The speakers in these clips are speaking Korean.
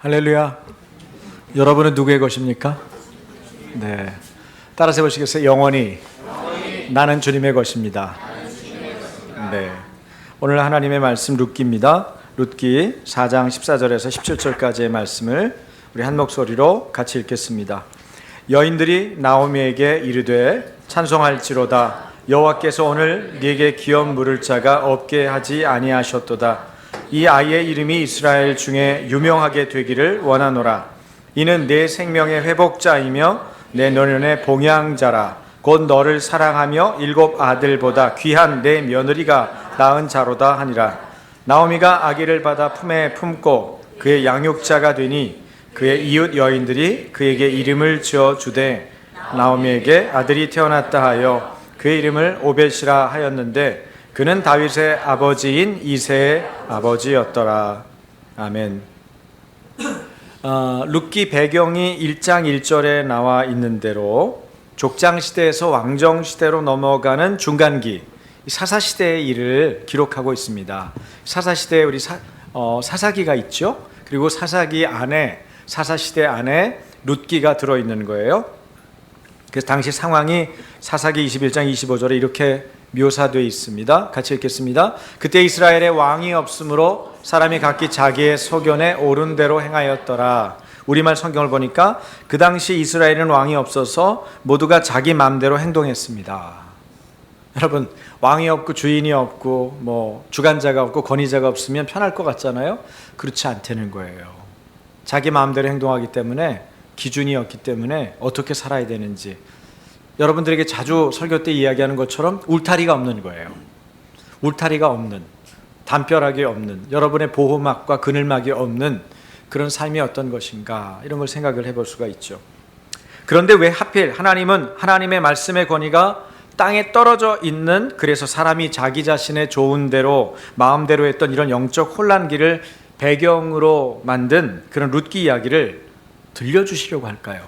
할렐루야. 여러분은 누구의 것입니까? 네. 따라서 해보시겠어요? 영원히 나는 주님의 것입니다. 네. 오늘 하나님의 말씀 룻기입니다. 룻기 4장 14절에서 17절까지의 말씀을 우리 한 목소리로 같이 읽겠습니다. 여인들이 나오미에게 이르되 찬송할지로다. 여호와께서 오늘 네게 기업 물을 자가 없게 하지 아니하셨도다. 이 아이의 이름이 이스라엘 중에 유명하게 되기를 원하노라. 이는 내 생명의 회복자이며 내 노년의 봉양자라. 곧 너를 사랑하며 7 아들보다 귀한 내 며느리가 낳은 자로다 하니라. 나오미가 아기를 받아 품에 품고 그의 양육자가 되니 그의 이웃 여인들이 그에게 이름을 지어 주되 나오미에게 아들이 태어났다 하여 그의 이름을 오벳이라 하였는데 그는 다윗의 아버지인 이새의 아버지였더라. 아멘. 룻기 배경이 1장 1절에 나와 있는 대로 족장시대에서 왕정시대로 넘어가는 중간기 사사시대의 일을 기록하고 있습니다. 사사시대에 우리 사사기가 있죠. 그리고 사사기 안에 사사시대 안에 룻기가 들어있는 거예요. 그래서 당시 상황이 사사기 21장 25절에 이렇게 묘사되어 있습니다. 같이 읽겠습니다. 그때 이스라엘에 왕이 없으므로 사람이 각기 자기의 소견에 옳은 대로 행하였더라. 우리말 성경을 보니까 그 당시 이스라엘은 왕이 없어서 모두가 자기 마음대로 행동했습니다. 여러분, 왕이 없고 주인이 없고 뭐 주관자가 없고 권위자가 없으면 편할 것 같잖아요. 그렇지 않다는 거예요. 자기 마음대로 행동하기 때문에 기준이 없기 때문에 어떻게 살아야 되는지 여러분들에게 자주 설교 때 이야기하는 것처럼 울타리가 없는 거예요. 울타리가 없는, 담벼락이 없는, 여러분의 보호막과 그늘막이 없는 그런 삶이 어떤 것인가 이런 걸 생각을 해볼 수가 있죠. 그런데 왜 하필 하나님은 하나님의 말씀의 권위가 땅에 떨어져 있는, 그래서 사람이 자기 자신의 좋은 대로 마음대로 했던 이런 영적 혼란기를 배경으로 만든 그런 룻기 이야기를 들려주시려고 할까요?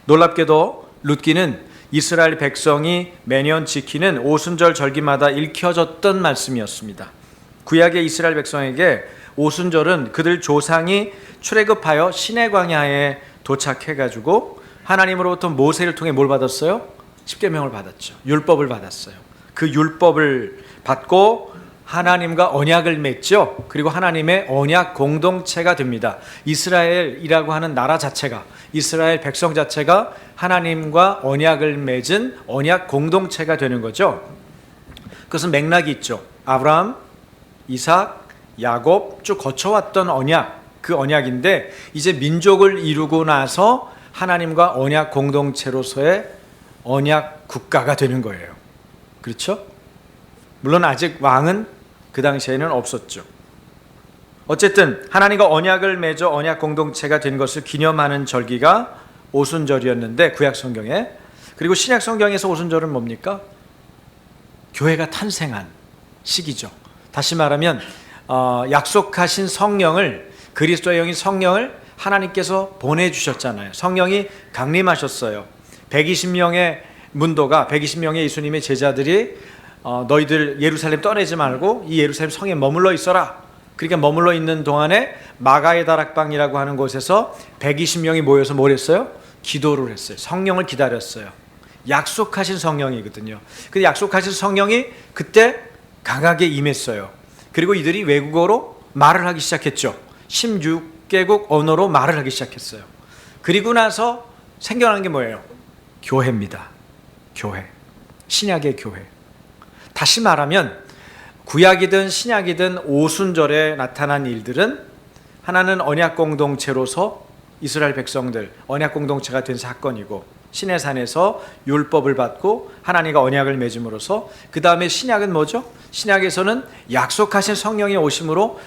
놀랍게도 룻기는 이스라엘 백성이 매년 지키는 오순절 절기마다 읽혀졌던 말씀이었습니다. 구약의 이스라엘 백성에게 오순절은 그들 조상이 출애굽하여 시내 광야에 도착해가지고 하나님으로부터 모세를 통해 뭘 받았어요? 십계명을 받았죠. 율법을 받았어요. 그 율법을 받고 하나님과 언약을 맺죠. 그리고 하나님의 언약 공동체가 됩니다. 이스라엘이라고 하는 나라 자체가, 이스라엘 백성 자체가 하나님과 언약을 맺은 언약 공동체가 되는 거죠. 그것은 맥락이 있죠. 아브라함, 이삭, 야곱 쭉 거쳐왔던 언약, 그 언약인데 이제 민족을 이루고 나서 하나님과 언약 공동체로서의 언약 국가가 되는 거예요. 그렇죠? 물론 아직 왕은 그 당시에는 없었죠. 어쨌든 하나님과 언약을 맺어 언약 공동체가 된 것을 기념하는 절기가 오순절이었는데 구약 성경에, 그리고 신약 성경에서 오순절은 뭡니까? 교회가 탄생한 시기죠. 다시 말하면 약속하신 성령을, 그리스도의 영인 성령을 하나님께서 보내주셨잖아요. 성령이 강림하셨어요. 120명의 문도가, 120명의 예수님의 제자들이 너희들 예루살렘 떠내지 말고 이 예루살렘 성에 머물러 있어라. 그러니까 머물러 있는 동안에 마가의 다락방이라고 하는 곳에서 120명이 모여서 뭘 했어요? 기도를 했어요. 성령을 기다렸어요. 약속하신 성령이거든요. 근데 약속하신 성령이 그때 강하게 임했어요. 그리고 이들이 외국어로 말을 하기 시작했죠. 16개국 언어로 말을 하기 시작했어요. 그리고 나서 생겨난 게 뭐예요? 교회입니다. 교회. 신약의 교회. 다시 말하면 구약이든 신약이든 오순절에 나타난 일들은 하나는 언약 공동체로서 이스라엘 백성들 언약 공동체가 된 사건이고, 시내산에서 율법을 받고 하나님과 언약을 맺음으로써, 그 다음에 신약은 뭐죠? 신약에서는 약속하신 성령의 오심으로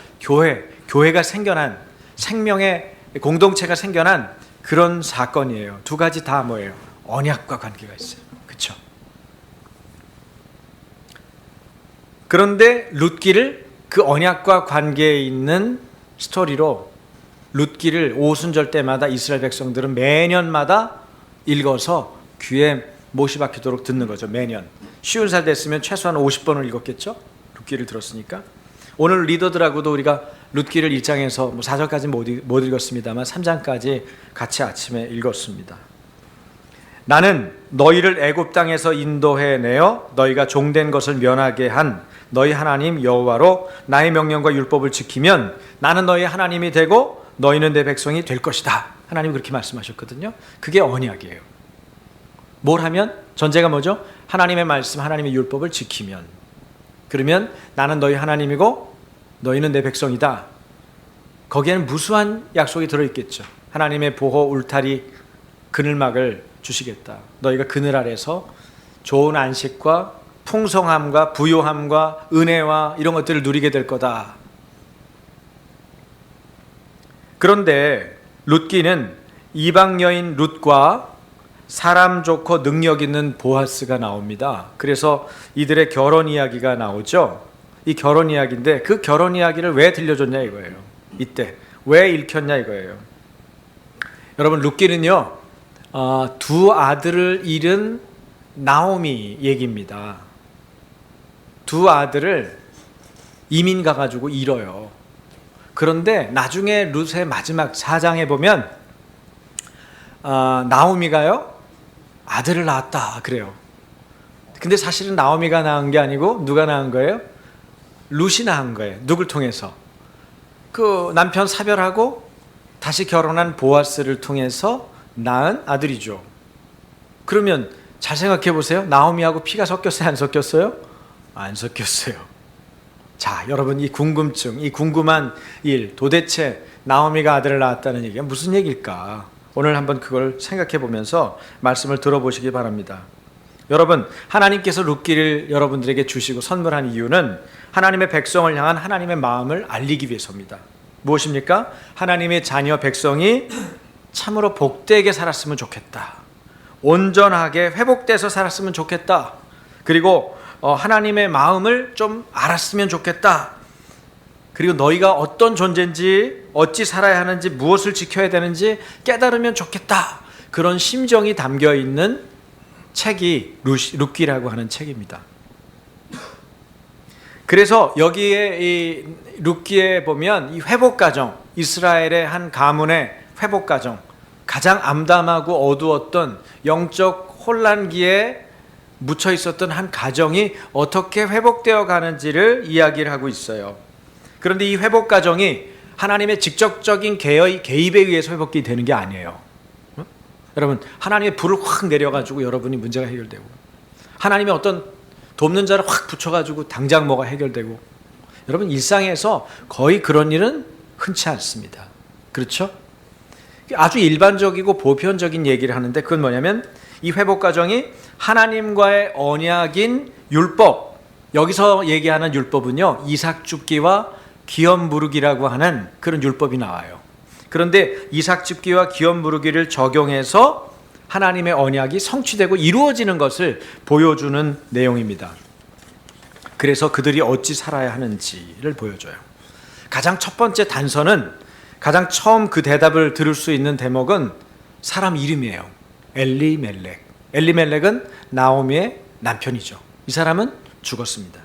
교회가 생겨난, 생명의 공동체가 생겨난 그런 사건이에요. 두 가지 다 뭐예요? 언약과 관계가 있어요. 그렇죠? 그런데 룻기를 그 언약과 관계에 있는 스토리로, 룻기를 오순절 때마다 이스라엘 백성들은 매년마다 읽어서 귀에 못이 박히도록 듣는 거죠. 매년. 50살 됐으면 최소한 50번을 읽었겠죠. 룻기를 들었으니까. 오늘 리더들하고도 우리가 룻기를 1장에서 4절까지 못 읽었습니다만 3장까지 같이 아침에 읽었습니다. 나는 너희를 애굽 땅에서 인도해 내어 너희가 종된 것을 면하게 한 너희 하나님 여호와로 나의 명령과 율법을 지키면 나는 너희 하나님이 되고 너희는 내 백성이 될 것이다. 하나님 그렇게 말씀하셨거든요. 그게 언약이에요. 뭘 하면? 전제가 뭐죠? 하나님의 말씀, 하나님의 율법을 지키면. 그러면 나는 너희 하나님이고 너희는 내 백성이다. 거기에는 무수한 약속이 들어있겠죠. 하나님의 보호 울타리 그늘막을 주시겠다. 너희가 그늘 아래서 좋은 안식과 풍성함과 부요함과 은혜와 이런 것들을 누리게 될 거다. 그런데 룻기는 이방 여인 룻과 사람 좋고 능력 있는 보아스가 나옵니다. 그래서 이들의 결혼 이야기가 나오죠. 이 결혼 이야기인데 그 결혼 이야기를 왜 들려줬냐 이거예요. 이때 왜 읽혔냐 이거예요. 여러분 룻기는요 두 아들을 잃은 나오미 얘기입니다. 두 아들을 이민 가가지고 잃어요. 그런데 나중에 룻의 마지막 4장에 보면 나오미가요 아들을 낳았다 그래요. 근데 사실은 나오미가 낳은 게 아니고 누가 낳은 거예요? 룻이 낳은 거예요. 누굴 통해서? 그 남편 사별하고 다시 결혼한 보아스를 통해서 낳은 아들이죠. 그러면 잘 생각해 보세요. 나오미하고 피가 섞였어요? 안 섞였어요? 안 섞였어요. 자, 여러분 이 궁금증, 이 궁금한 일, 도대체 나오미가 아들을 낳았다는 얘기가 무슨 얘기일까? 오늘 한번 그걸 생각해 보면서 말씀을 들어보시기 바랍니다. 여러분, 하나님께서 룻기를 여러분들에게 주시고 선물한 이유는 하나님의 백성을 향한 하나님의 마음을 알리기 위해서입니다. 무엇입니까? 하나님의 자녀 백성이 참으로 복되게 살았으면 좋겠다. 온전하게 회복돼서 살았으면 좋겠다. 그리고 하나님의 마음을 좀 알았으면 좋겠다. 그리고 너희가 어떤 존재인지, 어찌 살아야 하는지, 무엇을 지켜야 되는지 깨달으면 좋겠다. 그런 심정이 담겨 있는 책이 룻기라고 하는 책입니다. 그래서 여기에 이 룻기에 보면 이 회복 과정, 이스라엘의 한 가문의 회복 과정, 가장 암담하고 어두웠던 영적 혼란기에 묻혀 있었던 한 가정이 어떻게 회복되어 가는지를 이야기를 하고 있어요. 그런데 이 회복 과정이 하나님의 직접적인 개입에 의해서 회복이 되는 게 아니에요. 여러분, 하나님의 불을 확 내려가지고 여러분이 문제가 해결되고, 하나님의 어떤 돕는 자를 확 붙여가지고 당장 뭐가 해결되고, 여러분 일상에서 거의 그런 일은 흔치 않습니다. 그렇죠? 아주 일반적이고 보편적인 얘기를 하는데 그건 뭐냐면 이 회복 과정이 하나님과의 언약인 율법, 여기서 얘기하는 율법은요 이삭 줍기와 기업 무르기라고 하는 그런 율법이 나와요. 그런데 이삭 줍기와 기업 무르기를 적용해서 하나님의 언약이 성취되고 이루어지는 것을 보여주는 내용입니다. 그래서 그들이 어찌 살아야 하는지를 보여줘요. 가장 첫 번째 단서는, 가장 처음 그 대답을 들을 수 있는 대목은 사람 이름이에요. 엘리멜렉. 엘리멜렉은 나오미의 남편이죠. 이 사람은 죽었습니다.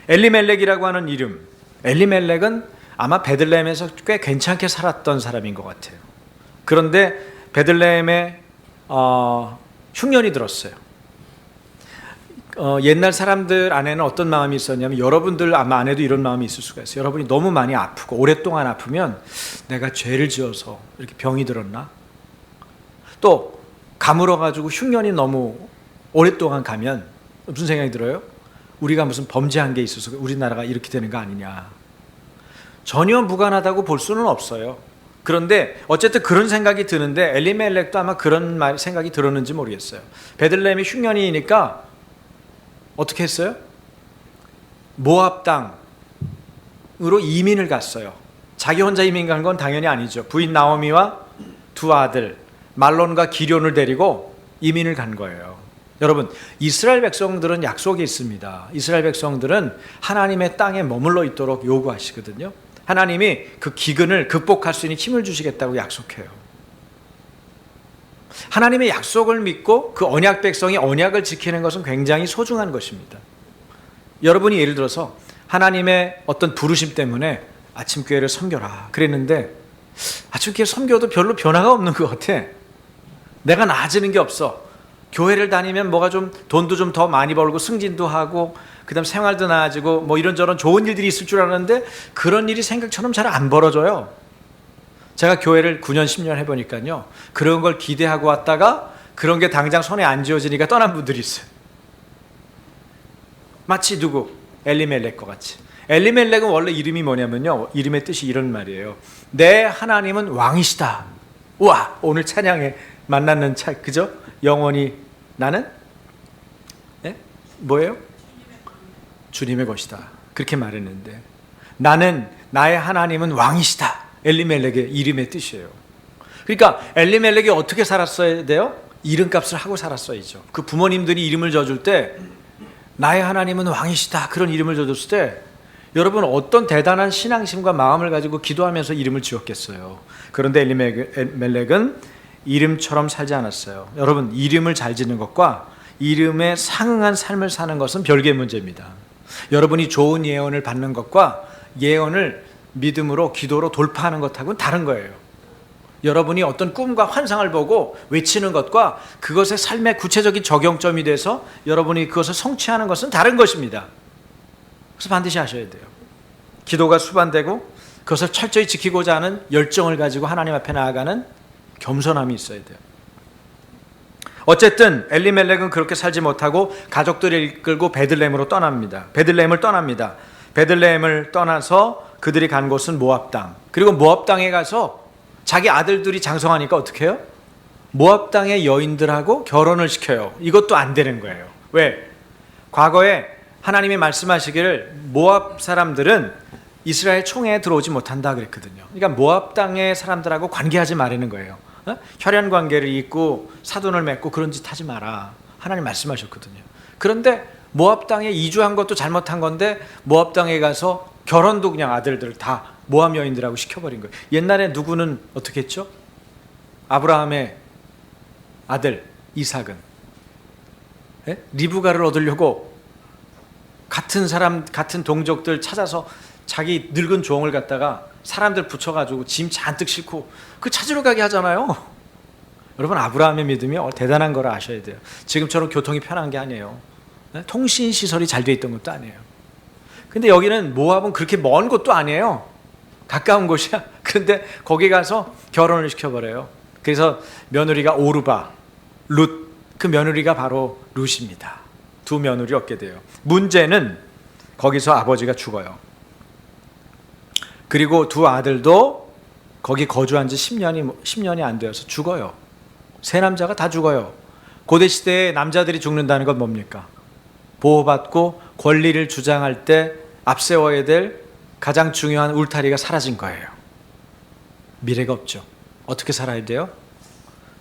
엘리멜렉이라고 하는 이름, 엘리멜렉은 아마 베들레헴에서 꽤 괜찮게 살았던 사람인 것 같아요. 그런데 베들레헴에 흉년이 들었어요. 옛날 사람들 안에는 어떤 마음이 있었냐면, 여러분들 아마 안에도 이런 마음이 있을 수가 있어요. 여러분이 너무 많이 아프고 오랫동안 아프면 내가 죄를 지어서 이렇게 병이 들었나? 또 가물어가지고 흉년이 너무 오랫동안 가면 무슨 생각이 들어요? 우리가 무슨 범죄한 게 있어서 우리나라가 이렇게 되는 거 아니냐. 전혀 무관하다고 볼 수는 없어요. 그런데 어쨌든 그런 생각이 드는데 엘리멜렉도 아마 그런 생각이 들었는지 모르겠어요. 베들레헴이 흉년이니까 어떻게 했어요? 모압 땅으로 이민을 갔어요. 자기 혼자 이민 간 건 당연히 아니죠. 부인 나오미와 두 아들 말론과 기럐을 데리고 이민을 간 거예요. 여러분, 이스라엘 백성들은 약속이 있습니다. 이스라엘 백성들은 하나님의 땅에 머물러 있도록 요구하시거든요. 하나님이 그 기근을 극복할 수 있는 힘을 주시겠다고 약속해요. 하나님의 약속을 믿고 그 언약 백성이 언약을 지키는 것은 굉장히 소중한 것입니다. 여러분이 예를 들어서 하나님의 어떤 부르심 때문에 아침교회를 섬겨라 그랬는데 아침교회 섬겨도 별로 변화가 없는 것 같아. 내가 나아지는 게 없어. 교회를 다니면 뭐가 좀 돈도 좀 더 많이 벌고 승진도 하고 그다음 생활도 나아지고 뭐 이런저런 좋은 일들이 있을 줄 알았는데 그런 일이 생각처럼 잘 안 벌어져요. 제가 교회를 9년 10년 해보니까요, 그런 걸 기대하고 왔다가 그런 게 당장 손에 안 쥐어지니까 떠난 분들이 있어요. 마치 누구? 엘리멜렉과 같이. 엘리멜렉은 원래 이름이 뭐냐면요, 이름의 뜻이 이런 말이에요. 내 하나님은 왕이시다. 우와, 오늘 찬양에 만나는 그죠? 영원히 나는 뭐예요? 주님의 것이다. 그렇게 말했는데 나는, 나의 하나님은 왕이시다. 엘리멜렉의 이름의 뜻이에요. 그러니까 엘리멜렉이 어떻게 살았어야 돼요? 이름값을 하고 살았어야죠. 그 부모님들이 이름을 져줄 때 나의 하나님은 왕이시다 그런 이름을 져줬을 때 여러분 어떤 대단한 신앙심과 마음을 가지고 기도하면서 이름을 지었겠어요. 그런데 엘리멜렉은 이름처럼 살지 않았어요. 여러분, 이름을 잘 짓는 것과 이름에 상응한 삶을 사는 것은 별개의 문제입니다. 여러분이 좋은 예언을 받는 것과 예언을 믿음으로 기도로 돌파하는 것하고는 다른 거예요. 여러분이 어떤 꿈과 환상을 보고 외치는 것과 그것의 삶의 구체적인 적용점이 돼서 여러분이 그것을 성취하는 것은 다른 것입니다. 그래서 반드시 하셔야 돼요. 기도가 수반되고 그것을 철저히 지키고자 하는 열정을 가지고 하나님 앞에 나아가는 겸손함이 있어야 돼요. 어쨌든 엘리멜렉은 그렇게 살지 못하고 가족들을 이끌고 베들레헴으로 떠납니다. 베들레헴을 떠나서 그들이 간 곳은 모압 땅. 그리고 모압 땅에 가서 자기 아들들이 장성하니까 어떻게 해요? 모압 땅의 여인들하고 결혼을 시켜요. 이것도 안 되는 거예요. 왜? 과거에 하나님이 말씀하시기를 모압 사람들은 이스라엘 총회에 들어오지 못한다 그랬거든요. 그러니까 모압 땅의 사람들하고 관계하지 말라는 거예요. 혈연 관계를 잇고 사돈을 맺고 그런 짓 하지 마라. 하나님 말씀하셨거든요. 그런데 모압 땅에 이주한 것도 잘못한 건데 모압 땅에 가서 결혼도 그냥 아들들 다 모압 여인들하고 시켜버린 거예요. 옛날에 누구는 어떻게 했죠? 아브라함의 아들 이삭은 리브가를 얻으려고 같은 사람, 같은 동족들 찾아서 자기 늙은 종을 갖다가 사람들 붙여가지고 짐 잔뜩 싣고 그 찾으러 가게 하잖아요. 여러분, 아브라함의 믿음이 대단한 걸 아셔야 돼요. 지금처럼 교통이 편한 게 아니에요. 통신 시설이 잘 돼 있던 것도 아니에요. 근데 여기는 모압은 그렇게 먼 곳도 아니에요. 가까운 곳이야. 그런데 거기 가서 결혼을 시켜버려요. 그래서 며느리가 오르바, 룻, 그 며느리가 바로 룻입니다. 두 며느리 얻게 돼요. 문제는 거기서 아버지가 죽어요. 그리고 두 아들도 거기 거주한 지 10년이 안 되어서 죽어요. 세 남자가 다 죽어요. 고대 시대에 남자들이 죽는다는 건 뭡니까? 보호받고 권리를 주장할 때 앞세워야 될 가장 중요한 울타리가 사라진 거예요. 미래가 없죠. 어떻게 살아야 돼요?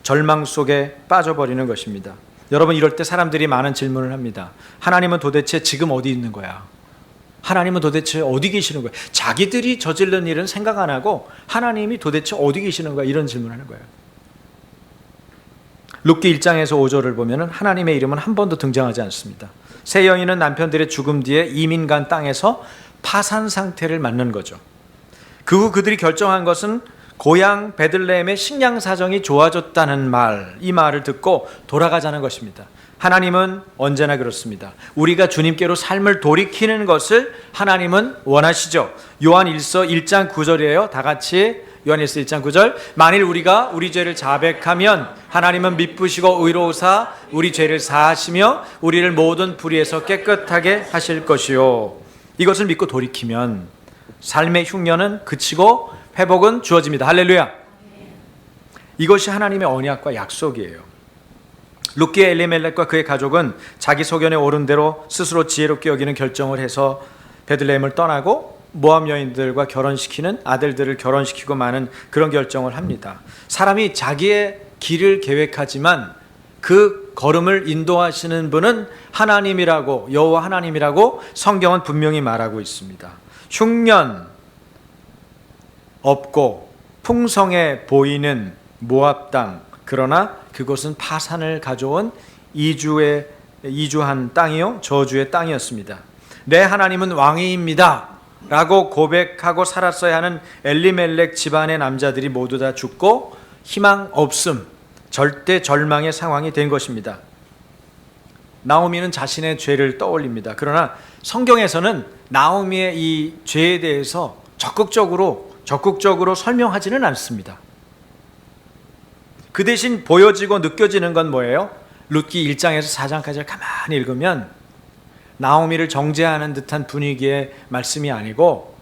절망 속에 빠져버리는 것입니다. 여러분, 이럴 때 사람들이 많은 질문을 합니다. 하나님은 도대체 지금 어디 있는 거야? 하나님은 도대체 어디 계시는 거야? 자기들이 저지른 일은 생각 안 하고 하나님이 도대체 어디 계시는 거야? 이런 질문을 하는 거예요. 룻기 1장에서 5절을 보면 하나님의 이름은 한 번도 등장하지 않습니다. 세 여인은 남편들의 죽음 뒤에 이민 간 땅에서 파산 상태를 맞는 거죠. 그 후 그들이 결정한 것은 고향 베들레헴의 식량 사정이 좋아졌다는 말, 이 말을 듣고 돌아가자는 것입니다. 하나님은 언제나 그렇습니다. 우리가 주님께로 삶을 돌이키는 것을 하나님은 원하시죠. 요한일서 1장 9절이에요. 다 같이 요한일서 1장 9절. 만일 우리가 우리 죄를 자백하면 하나님은 미쁘시고 의로우사 우리 죄를 사하시며 우리를 모든 불의에서 깨끗하게 하실 것이요. 이것을 믿고 돌이키면 삶의 흉년은 그치고 회복은 주어집니다. 할렐루야. 이것이 하나님의 언약과 약속이에요. 룻기의 엘리멜렉과 그의 가족은 자기 소견에 오른 대로 스스로 지혜롭게 여기는 결정을 해서 베들레헴을 떠나고 모압 여인들과 결혼시키는 아들들을 결혼시키고 마는 그런 결정을 합니다. 사람이 자기의 길을 계획하지만 그 걸음을 인도하시는 분은 하나님이라고, 여호와 하나님이라고 성경은 분명히 말하고 있습니다. 흉년 없고 풍성해 보이는 모압 땅, 그러나 그곳은 파산을 가져온 이주한 땅이요, 저주의 땅이었습니다. 내 하나님은 왕이입니다. 라고 고백하고 살았어야 하는 엘리멜렉 집안의 남자들이 모두 다 죽고 희망 없음, 절대 절망의 상황이 된 것입니다. 나오미는 자신의 죄를 떠올립니다. 그러나 성경에서는 나오미의 이 죄에 대해서 적극적으로 설명하지는 않습니다. 그 대신 보여지고 느껴지는 건 뭐예요? 룻기 1장에서 4장까지를 가만히 읽으면 나오미를 정죄하는 듯한 분위기의 말씀이 아니고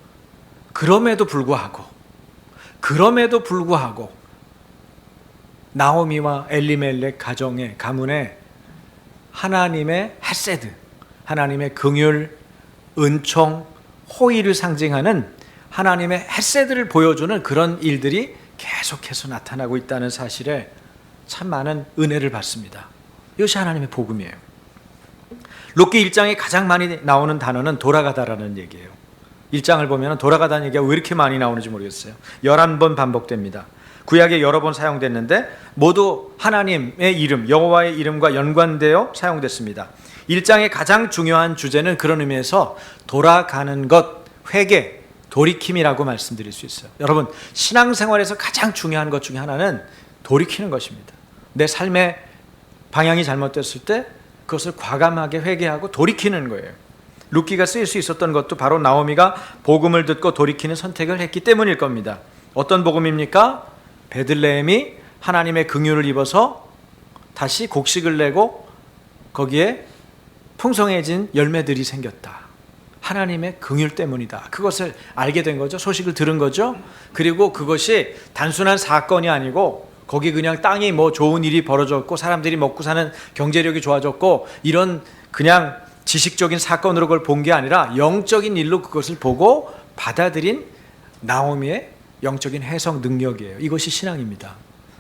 그럼에도 불구하고 나오미와 엘리멜렉 가문에 하나님의 헤세드, 하나님의 긍휼, 은총, 호의를 상징하는 하나님의 헤세드를 보여주는 그런 일들이 계속해서 나타나고 있다는 사실에 참 많은 은혜를 받습니다. 이것이 하나님의 복음이에요. 룻기 1장에 가장 많이 나오는 단어는 돌아가다라는 얘기예요. 1장을 보면 돌아가다는 얘기가 왜 이렇게 많이 나오는지 모르겠어요. 11번 반복됩니다. 구약에 여러 번 사용됐는데 모두 하나님의 이름, 여호와의 이름과 연관되어 사용됐습니다. 1장의 가장 중요한 주제는 그런 의미에서 돌아가는 것, 회개, 돌이킴이라고 말씀드릴 수 있어요. 여러분, 신앙생활에서 가장 중요한 것 중에 하나는 돌이키는 것입니다. 내 삶의 방향이 잘못됐을 때 그것을 과감하게 회개하고 돌이키는 거예요. 룻기가 쓰일 수 있었던 것도 바로 나오미가 복음을 듣고 돌이키는 선택을 했기 때문일 겁니다. 어떤 복음입니까? 베들레헴이 하나님의 긍휼을 입어서 다시 곡식을 내고 거기에 풍성해진 열매들이 생겼다. 하나님의 긍휼 때문이다. 그것을 알게 된 거죠. 소식을 들은 거죠. 그리고 그것이 단순한 사건이 아니고 거기 그냥 땅이 뭐 좋은 일이 벌어졌고 사람들이 먹고 사는 경제력이 좋아졌고 이런 그냥 지식적인 사건으로 그걸 본 게 아니라 영적인 일로 그것을 보고 받아들인 나오미의 영적인 해석 능력이에요. 이것이 신앙입니다.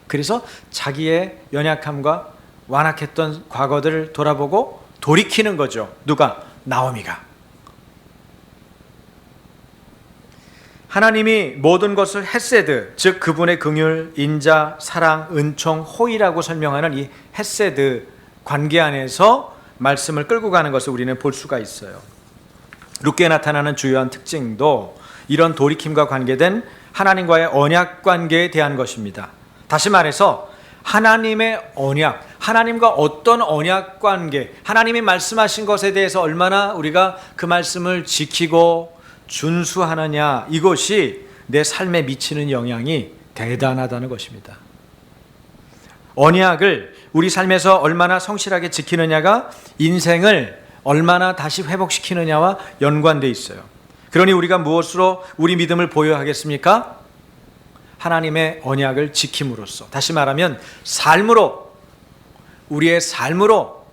그래서 자기의 연약함과 완악했던 과거들을 돌아보고 돌이키는 거죠. 누가? 나오미가. 하나님이 모든 것을 헤세드, 즉 그분의 긍휼, 인자, 사랑, 은총, 호의라고 설명하는 이 헤세드 관계 안에서 말씀을 끌고 가는 것을 우리는 볼 수가 있어요. 룻기에 나타나는 주요한 특징도 이런 돌이킴과 관계된 하나님과의 언약 관계에 대한 것입니다. 다시 말해서 하나님의 언약, 하나님과 어떤 언약 관계, 하나님이 말씀하신 것에 대해서 얼마나 우리가 그 말씀을 지키고 준수하느냐, 이것이 내 삶에 미치는 영향이 대단하다는 것입니다. 언약을 우리 삶에서 얼마나 성실하게 지키느냐가 인생을 얼마나 다시 회복시키느냐와 연관되어 있어요. 그러니 우리가 무엇으로 우리 믿음을 보여하겠습니까? 하나님의 언약을 지킴으로써, 다시 말하면 삶으로, 우리의 삶으로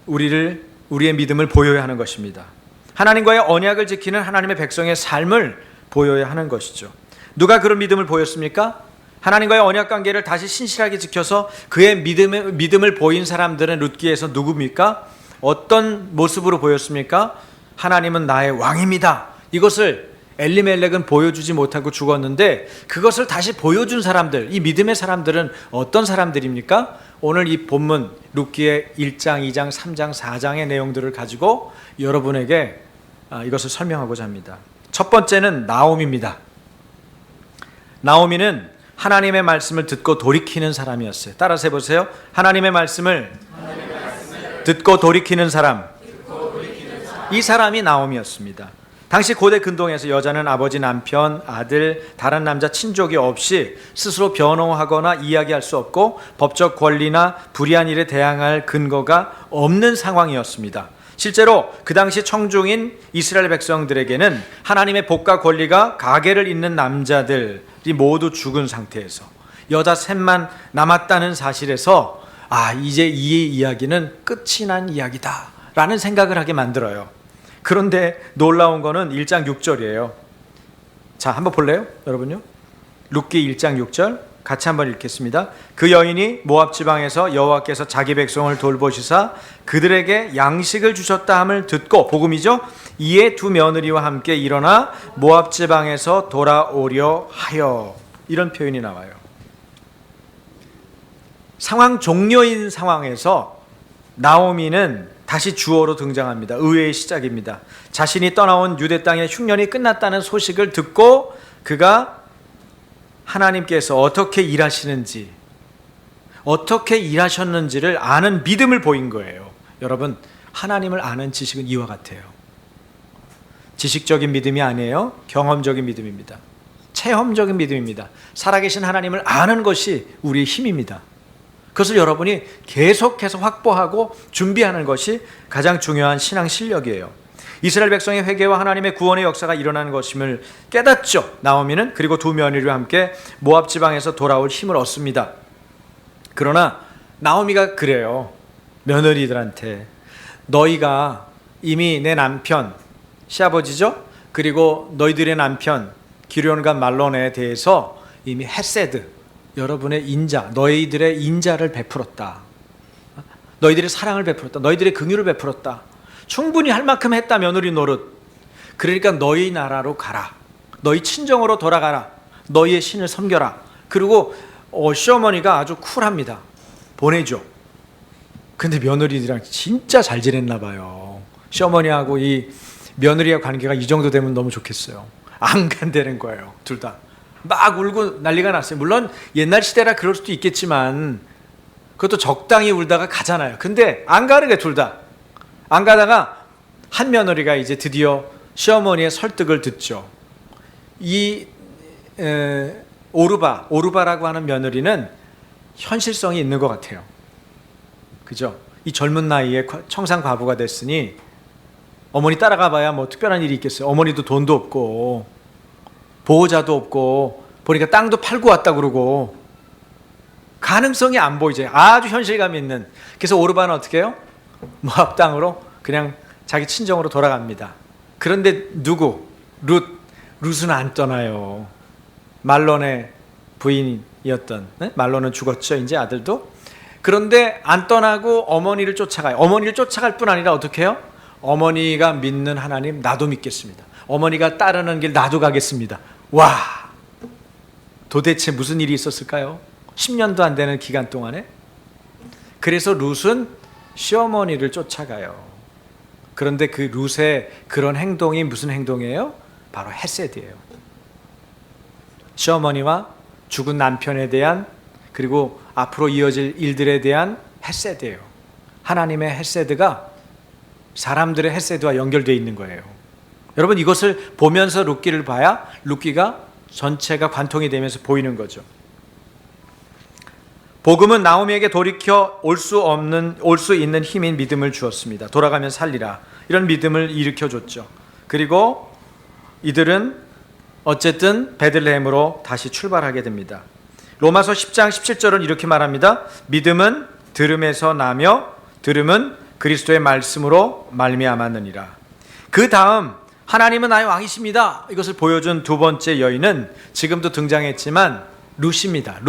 우리의 믿음을 보여야 하는 것입니다. 하나님과의 언약을 지키는 하나님의 백성의 삶을 보여야 하는 것이죠. 누가 그런 믿음을 보였습니까? 하나님과의 언약 관계를 다시 신실하게 지켜서 그의 믿음을 보인 사람들은 룻기에서 누굽니까? 어떤 모습으로 보였습니까? 하나님은 나의 왕입니다. 이것을 엘리멜렉은 보여주지 못하고 죽었는데 그것을 다시 보여준 사람들, 이 믿음의 사람들은 어떤 사람들입니까? 오늘 이 본문 룻기의 1장, 2장, 3장, 4장의 내용들을 가지고 여러분에게 이것을 설명하고자 합니다. 첫 번째는 나오미입니다. 나오미는 하나님의 말씀을 듣고 돌이키는 사람이었어요. 따라서 해보세요. 하나님의 말씀을 듣고 돌이키는 사람. 이 사람이 나오미였습니다. 당시 고대 근동에서 여자는 아버지, 남편, 아들, 다른 남자 친족이 없이 스스로 변호하거나 이야기할 수 없고 법적 권리나 불의한 일에 대항할 근거가 없는 상황이었습니다. 실제로 그 당시 청중인 이스라엘 백성들에게는 하나님의 복과 권리가 가계를 잇는 남자들이 모두 죽은 상태에서 여자 셋만 남았다는 사실에서 이제 이 이야기는 끝이 난 이야기다 라는 생각을 하게 만들어요. 그런데 놀라운 거는 1장 6절이에요. 자, 한번 볼래요? 여러분요? 룻기 1장 6절 같이 한번 읽겠습니다. 그 여인이 모압 지방에서 여호와께서 자기 백성을 돌보시사 그들에게 양식을 주셨다 함을 듣고, 복음이죠. 이에 두 며느리와 함께 일어나 모압 지방에서 돌아오려 하여, 이런 표현이 나와요. 상황 종료인 상황에서 나오미는 다시 주어로 등장합니다. 의회의 시작입니다. 자신이 떠나온 유대 땅의 흉년이 끝났다는 소식을 듣고 그가 하나님께서 어떻게 일하시는지, 어떻게 일하셨는지를 아는 믿음을 보인 거예요. 여러분, 하나님을 아는 지식은 이와 같아요. 지식적인 믿음이 아니에요. 경험적인 믿음입니다. 체험적인 믿음입니다. 살아계신 하나님을 아는 것이 우리의 힘입니다. 그것을 여러분이 계속해서 확보하고 준비하는 것이 가장 중요한 신앙 실력이에요. 이스라엘 백성의 회개와 하나님의 구원의 역사가 일어나는 것임을 깨닫죠. 나오미는. 그리고 두 며느리와 함께 모압 지방에서 돌아올 힘을 얻습니다. 그러나 나오미가 그래요. 며느리들한테, 너희가 이미 내 남편, 시아버지죠? 그리고 너희들의 남편 기르온과 말론에 대해서 이미 헤세드, 여러분의 인자, 너희들의 인자를 베풀었다. 너희들의 사랑을 베풀었다. 너희들의 긍휼을 베풀었다. 충분히 할 만큼 했다, 며느리 노릇. 그러니까 너희 나라로 가라. 너희 친정으로 돌아가라. 너희의 신을 섬겨라. 그리고 시어머니가 아주 쿨합니다. 보내줘. 근데 며느리들이랑 진짜 잘 지냈나 봐요. 시어머니하고 이 며느리와 관계가 이 정도 되면 너무 좋겠어요. 안 간다는 거예요. 둘 다. 막 울고 난리가 났어요. 물론 옛날 시대라 그럴 수도 있겠지만 그것도 적당히 울다가 가잖아요. 근데 안 가는 게 둘 다. 안 가다가 한 며느리가 이제 드디어 시어머니의 설득을 듣죠. 이 오르바라고 하는 며느리는 현실성이 있는 것 같아요. 그죠? 이 젊은 나이에 청산 과부가 됐으니 어머니 따라가 봐야 뭐 특별한 일이 있겠어요. 어머니도 돈도 없고 보호자도 없고 보니까 땅도 팔고 왔다 그러고 가능성이 안 보이죠. 아주 현실감 있는. 그래서 오르바는 어떻게 해요? 모압 땅으로 그냥 자기 친정으로 돌아갑니다. 그런데 누구? 룻은 안 떠나요. 말론의 부인이었던, 네? 말론은 죽었죠, 이제 아들도. 그런데 안 떠나고 어머니를 쫓아가요. 어머니를 쫓아갈 뿐 아니라 어떻게 해요? 어머니가 믿는 하나님 나도 믿겠습니다. 어머니가 따르는 길 나도 가겠습니다. 와, 도대체 무슨 일이 있었을까요? 10년도 안 되는 기간 동안에. 그래서 룻은 시어머니를 쫓아가요. 그런데 그 룻의 그런 행동이 무슨 행동이에요? 바로 헤세드예요. 시어머니와 죽은 남편에 대한, 그리고 앞으로 이어질 일들에 대한 헤세드예요. 하나님의 헤세드가 사람들의 헤세드와 연결되어 있는 거예요. 여러분, 이것을 보면서 룻기를 봐야 룻기가 전체가 관통이 되면서 보이는 거죠. 복음은 나오미에게 돌이켜 올 수 있는 힘인 믿음을 주었습니다. 돌아가면 살리라, 이런 믿음을 일으켜줬죠. 그리고 이들은 어쨌든 베들레헴으로 다시 출발하게 됩니다. 로마서 10장 17절은 이렇게 말합니다. 믿음은 들음에서 나며 들음은 그리스도의 말씀으로 말미암았느니라. 그 다음 하나님은 나의 왕이십니다, 이것을 보여준 두 번째 여인은 지금도 등장했지만 룻입니다.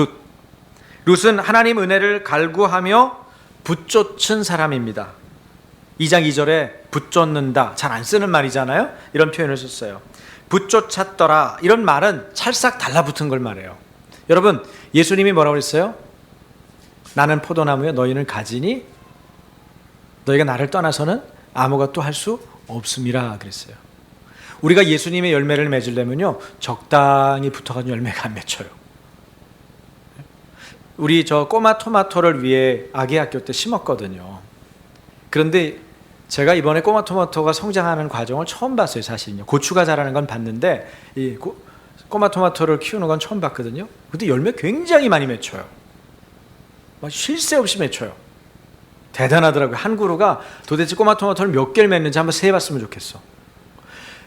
룻은 하나님 은혜를 갈구하며 붙쫓은 사람입니다. 2장 2절에 붙쫓는다, 잘 안 쓰는 말이잖아요. 이런 표현을 썼어요. 붙쫓았더라, 이런 말은 찰싹 달라붙은 걸 말해요. 여러분, 예수님이 뭐라고 그랬어요? 나는 포도나무여 너희는 가지니 너희가 나를 떠나서는 아무것도 할 수 없음이라 그랬어요. 우리가 예수님의 열매를 맺으려면요, 적당히 붙어가지고 열매가 안 맺혀요. 우리 저 꼬마 토마토를 위해 아기 학교 때 심었거든요. 그런데 제가 이번에 꼬마 토마토가 성장하는 과정을 처음 봤어요. 사실은요. 고추가 자라는 건 봤는데 이 꼬마 토마토를 키우는 건 처음 봤거든요. 근데 열매 굉장히 많이 맺혀요. 막 쉴 새 없이 맺혀요. 대단하더라고요. 한 그루가 도대체 꼬마 토마토를 몇 개를 맺는지 한번 세봤으면 좋겠어.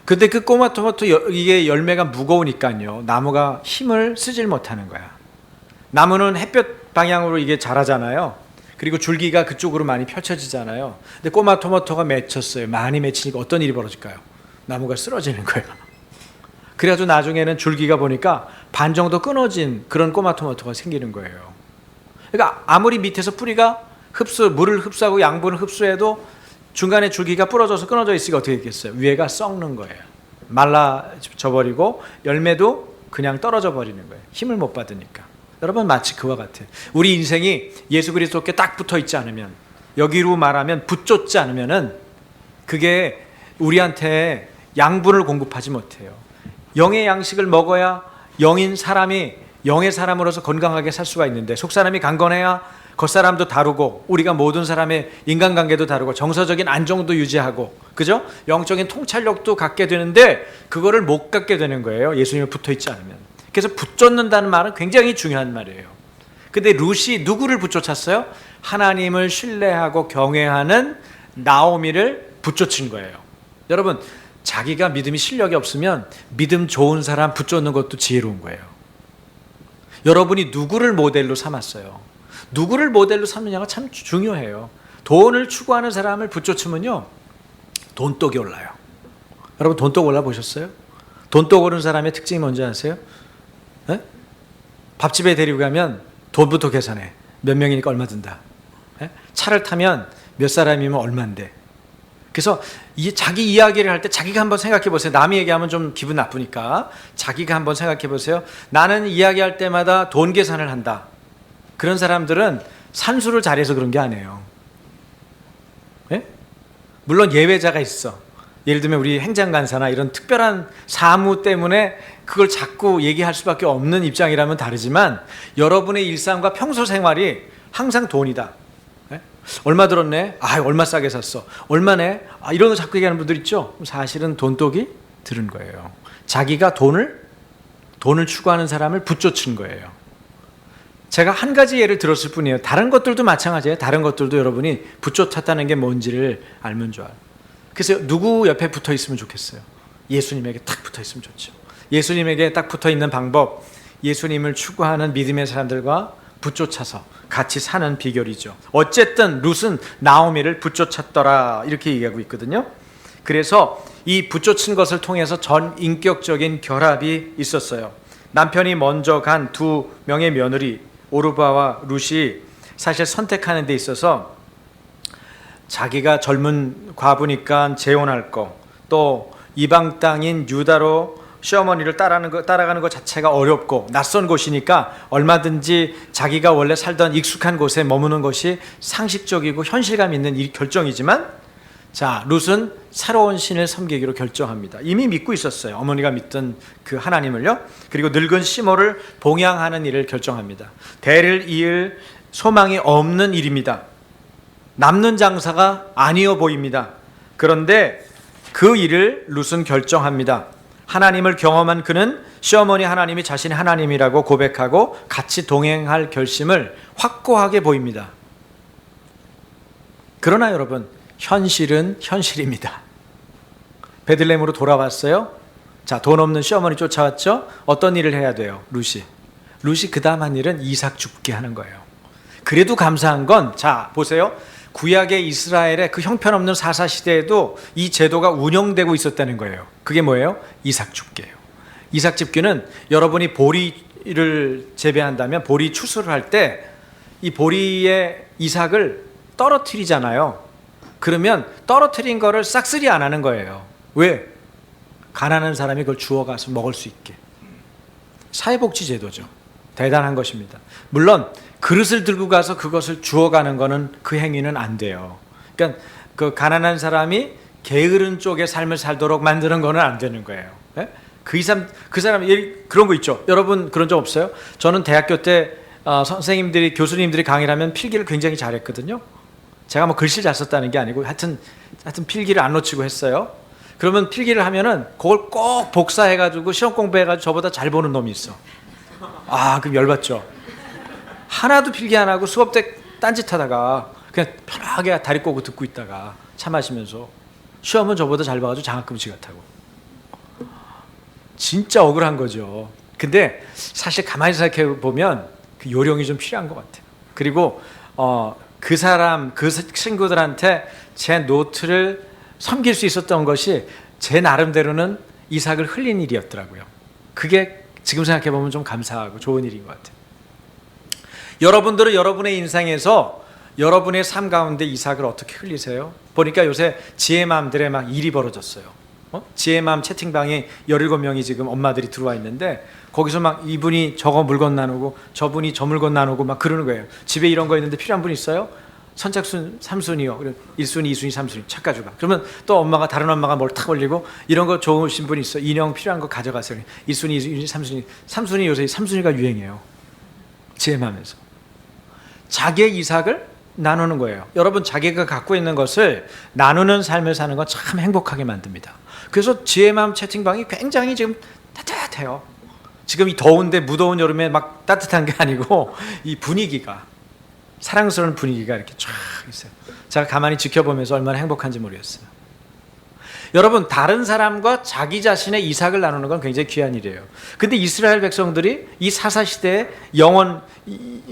근데 그 꼬마 토마토 이게 열매가 무거우니까요, 나무가 힘을 쓰질 못하는 거야. 나무는 햇볕 방향으로 이게 자라잖아요. 그리고 줄기가 그쪽으로 많이 펼쳐지잖아요. 근데 꼬마 토마토가 맺혔어요. 많이 맺히니까 어떤 일이 벌어질까요? 나무가 쓰러지는 거예요. 그래가지고 나중에는 줄기가 보니까 반 정도 끊어진 그런 꼬마 토마토가 생기는 거예요. 그러니까 아무리 밑에서 뿌리가 물을 흡수하고 양분을 흡수해도 중간에 줄기가 부러져서 끊어져 있으니까 어떻게 됐겠어요? 위에가 썩는 거예요. 말라져 버리고 열매도 그냥 떨어져 버리는 거예요. 힘을 못 받으니까. 여러분, 마치 그와 같아요. 우리 인생이 예수 그리스도께 딱 붙어 있지 않으면, 여기로 말하면 붙쫓지 않으면은 그게 우리한테 양분을 공급하지 못해요. 영의 양식을 먹어야 영인 사람이 영의 사람으로서 건강하게 살 수가 있는데, 속 사람이 강건해야 겉사람도 다루고 우리가 모든 사람의 인간관계도 다루고 정서적인 안정도 유지하고, 그죠? 영적인 통찰력도 갖게 되는데 그거를 못 갖게 되는 거예요, 예수님에 붙어있지 않으면. 그래서 붙쫓는다는 말은 굉장히 중요한 말이에요. 근데 룻이 누구를 붙쫓았어요? 하나님을 신뢰하고 경외하는 나오미를 붙쫓은 거예요. 여러분, 자기가 믿음이 실력이 없으면 믿음 좋은 사람 붙쫓는 것도 지혜로운 거예요. 여러분이 누구를 모델로 삼았어요? 누구를 모델로 삼느냐가 참 중요해요. 돈을 추구하는 사람을 붙쫓으면요, 돈독이 올라요. 여러분, 돈독 올라보셨어요? 돈독 오른 사람의 특징이 뭔지 아세요? 네? 밥집에 데리고 가면 돈부터 계산해. 몇 명이니까 얼마 든다. 네? 차를 타면 몇 사람이면 얼마인데. 그래서 자기 이야기를 할 때 자기가 한번 생각해 보세요. 남이 얘기하면 좀 기분 나쁘니까 자기가 한번 생각해 보세요. 나는 이야기할 때마다 돈 계산을 한다. 그런 사람들은 산수를 잘해서 그런 게 아니에요. 네? 물론 예외자가 있어. 예를 들면 우리 행정간사나 이런 특별한 사무 때문에 그걸 자꾸 얘기할 수밖에 없는 입장이라면 다르지만, 여러분의 일상과 평소 생활이 항상 돈이다. 네? 얼마 들었네? 아, 얼마 싸게 샀어. 얼마네? 아, 이런 거 자꾸 얘기하는 분들 있죠? 사실은 돈독이 들은 거예요. 자기가 돈을 추구하는 사람을 붙쫓은 거예요. 제가 한 가지 예를 들었을 뿐이에요. 다른 것들도 마찬가지예요. 다른 것들도 여러분이 붙쫓았다는 게 뭔지를 알면 좋아요. 그래서 누구 옆에 붙어 있으면 좋겠어요? 예수님에게 딱 붙어 있으면 좋죠. 예수님에게 딱 붙어 있는 방법, 예수님을 추구하는 믿음의 사람들과 붙쫓아서 같이 사는 비결이죠. 어쨌든 룻은 나오미를 붙쫓았더라, 이렇게 얘기하고 있거든요. 그래서 이 붙쫓은 것을 통해서 전 인격적인 결합이 있었어요. 남편이 먼저 간 두 명의 며느리 오르바와 룻이 사실 선택하는 데 있어서 자기가 젊은 과부니까 재혼할 거, 또 이방 땅인 유다로 시어머니를 따라가는 것 자체가 어렵고 낯선 곳이니까 얼마든지 자기가 원래 살던 익숙한 곳에 머무는 것이 상식적이고 현실감 있는 결정이지만, 자, 룻은 새로운 신을 섬기기로 결정합니다. 이미 믿고 있었어요. 어머니가 믿던 그 하나님을요. 그리고 늙은 시모를 봉양하는 일을 결정합니다. 대를 이을 소망이 없는 일입니다. 남는 장사가 아니어 보입니다. 그런데 그 일을 룻은 결정합니다. 하나님을 경험한 그는 시어머니 하나님이 자신의 하나님이라고 고백하고 같이 동행할 결심을 확고하게 보입니다. 그러나 여러분, 현실은 현실입니다. 베들레헴으로 돌아왔어요. 자, 돈 없는 시어머니 쫓아왔죠. 어떤 일을 해야 돼요? 룻이 그 다음 한 일은 이삭 죽게 하는 거예요. 그래도 감사한 건, 자, 보세요. 구약의 이스라엘의 그 형편없는 사사시대에도 이 제도가 운영되고 있었다는 거예요. 그게 뭐예요? 이삭 죽게예요. 이삭 집기는 여러분이 보리를 재배한다면 보리 추수를 할 때 이 보리의 이삭을 떨어뜨리잖아요. 그러면 떨어뜨린 거를 싹쓸이 안 하는 거예요. 왜? 가난한 사람이 그걸 주워가서 먹을 수 있게. 사회복지 제도죠. 대단한 것입니다. 물론 그릇을 들고 가서 그것을 주워가는 거는, 그 행위는 안 돼요. 그러니까 그 가난한 사람이 게으른 쪽의 삶을 살도록 만드는 거는 안 되는 거예요. 네? 그 사람 그런 거 있죠. 여러분 그런 적 없어요? 저는 대학교 때 선생님들이, 교수님들이 강의를 하면 필기를 굉장히 잘했거든요. 제가 뭐 글씨 잘 썼다는 게 아니고 하여튼 필기를 안 놓치고 했어요. 그러면 필기를 하면은 그걸 꼭 복사해가지고 시험 공부해가지고 저보다 잘 보는 놈이 있어. 아, 그럼 열받죠. 하나도 필기 안 하고 수업 때 딴짓하다가 그냥 편하게 다리 꼬고 듣고 있다가 차 마시면서 시험은 저보다 잘 봐가지고 장학금 지급하고. 진짜 억울한 거죠. 근데 사실 가만히 생각해 보면 그 요령이 좀 필요한 것 같아요. 그리고 그 사람, 그 친구들한테 제 노트를 섬길 수 있었던 것이 제 나름대로는 이삭을 흘린 일이었더라고요. 그게 지금 생각해 보면 좀 감사하고 좋은 일인 것 같아요. 여러분들은 여러분의 인생에서 여러분의 삶 가운데 이삭을 어떻게 흘리세요? 보니까 요새 지혜맘들의 막 일이 벌어졌어요. 지혜맘 채팅방에 17명이 지금 엄마들이 들어와 있는데, 거기서 막 이분이 저거 물건 나누고 저분이 저 물건 나누고 막 그러는 거예요. 집에 이런 거 있는데 필요한 분 있어요? 선착순 3순위요. 그럼 1순위, 2순위, 3순위 착 가져가. 그러면 또 엄마가 다른 엄마가 뭘 탁 올리고 이런 거 좋으신 분 있어. 인형 필요한 거 가져가세요. 1순위, 2순위, 3순위. 3순위 요새 3순위가 유행이에요. 제 마음에서. 자기의 이삭을 나누는 거예요. 여러분 자기가 갖고 있는 것을 나누는 삶을 사는 건 참 행복하게 만듭니다. 그래서 지혜 마음 채팅방이 굉장히 지금 따뜻해요. 지금 이 더운데 무더운 여름에 막 따뜻한 게 아니고 이 분위기가 사랑스러운 분위기가 이렇게 쫙 있어요. 제가 가만히 지켜보면서 얼마나 행복한지 모르겠어요. 여러분 다른 사람과 자기 자신의 이삭을 나누는 건 굉장히 귀한 일이에요. 근데 이스라엘 백성들이 이 사사시대의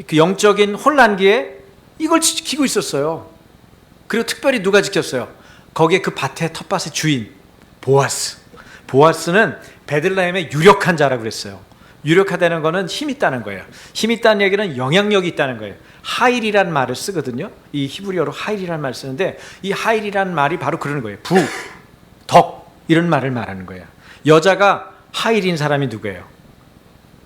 그 영적인 혼란기에 이걸 지키고 있었어요. 그리고 특별히 누가 지켰어요? 거기에 그 밭의 텃밭의 주인 보아스. 보아스는 베들레헴의 유력한 자라고 그랬어요. 유력하다는 거는 힘 있다는 거예요. 힘 있다는 얘기는 영향력이 있다는 거예요. 하일이란 말을 쓰거든요. 이 히브리어로 하일이란 말을 쓰는데 이 하일이란 말이 바로 그러는 거예요. 부, 덕 이런 말을 말하는 거예요. 여자가 하일인 사람이 누구예요?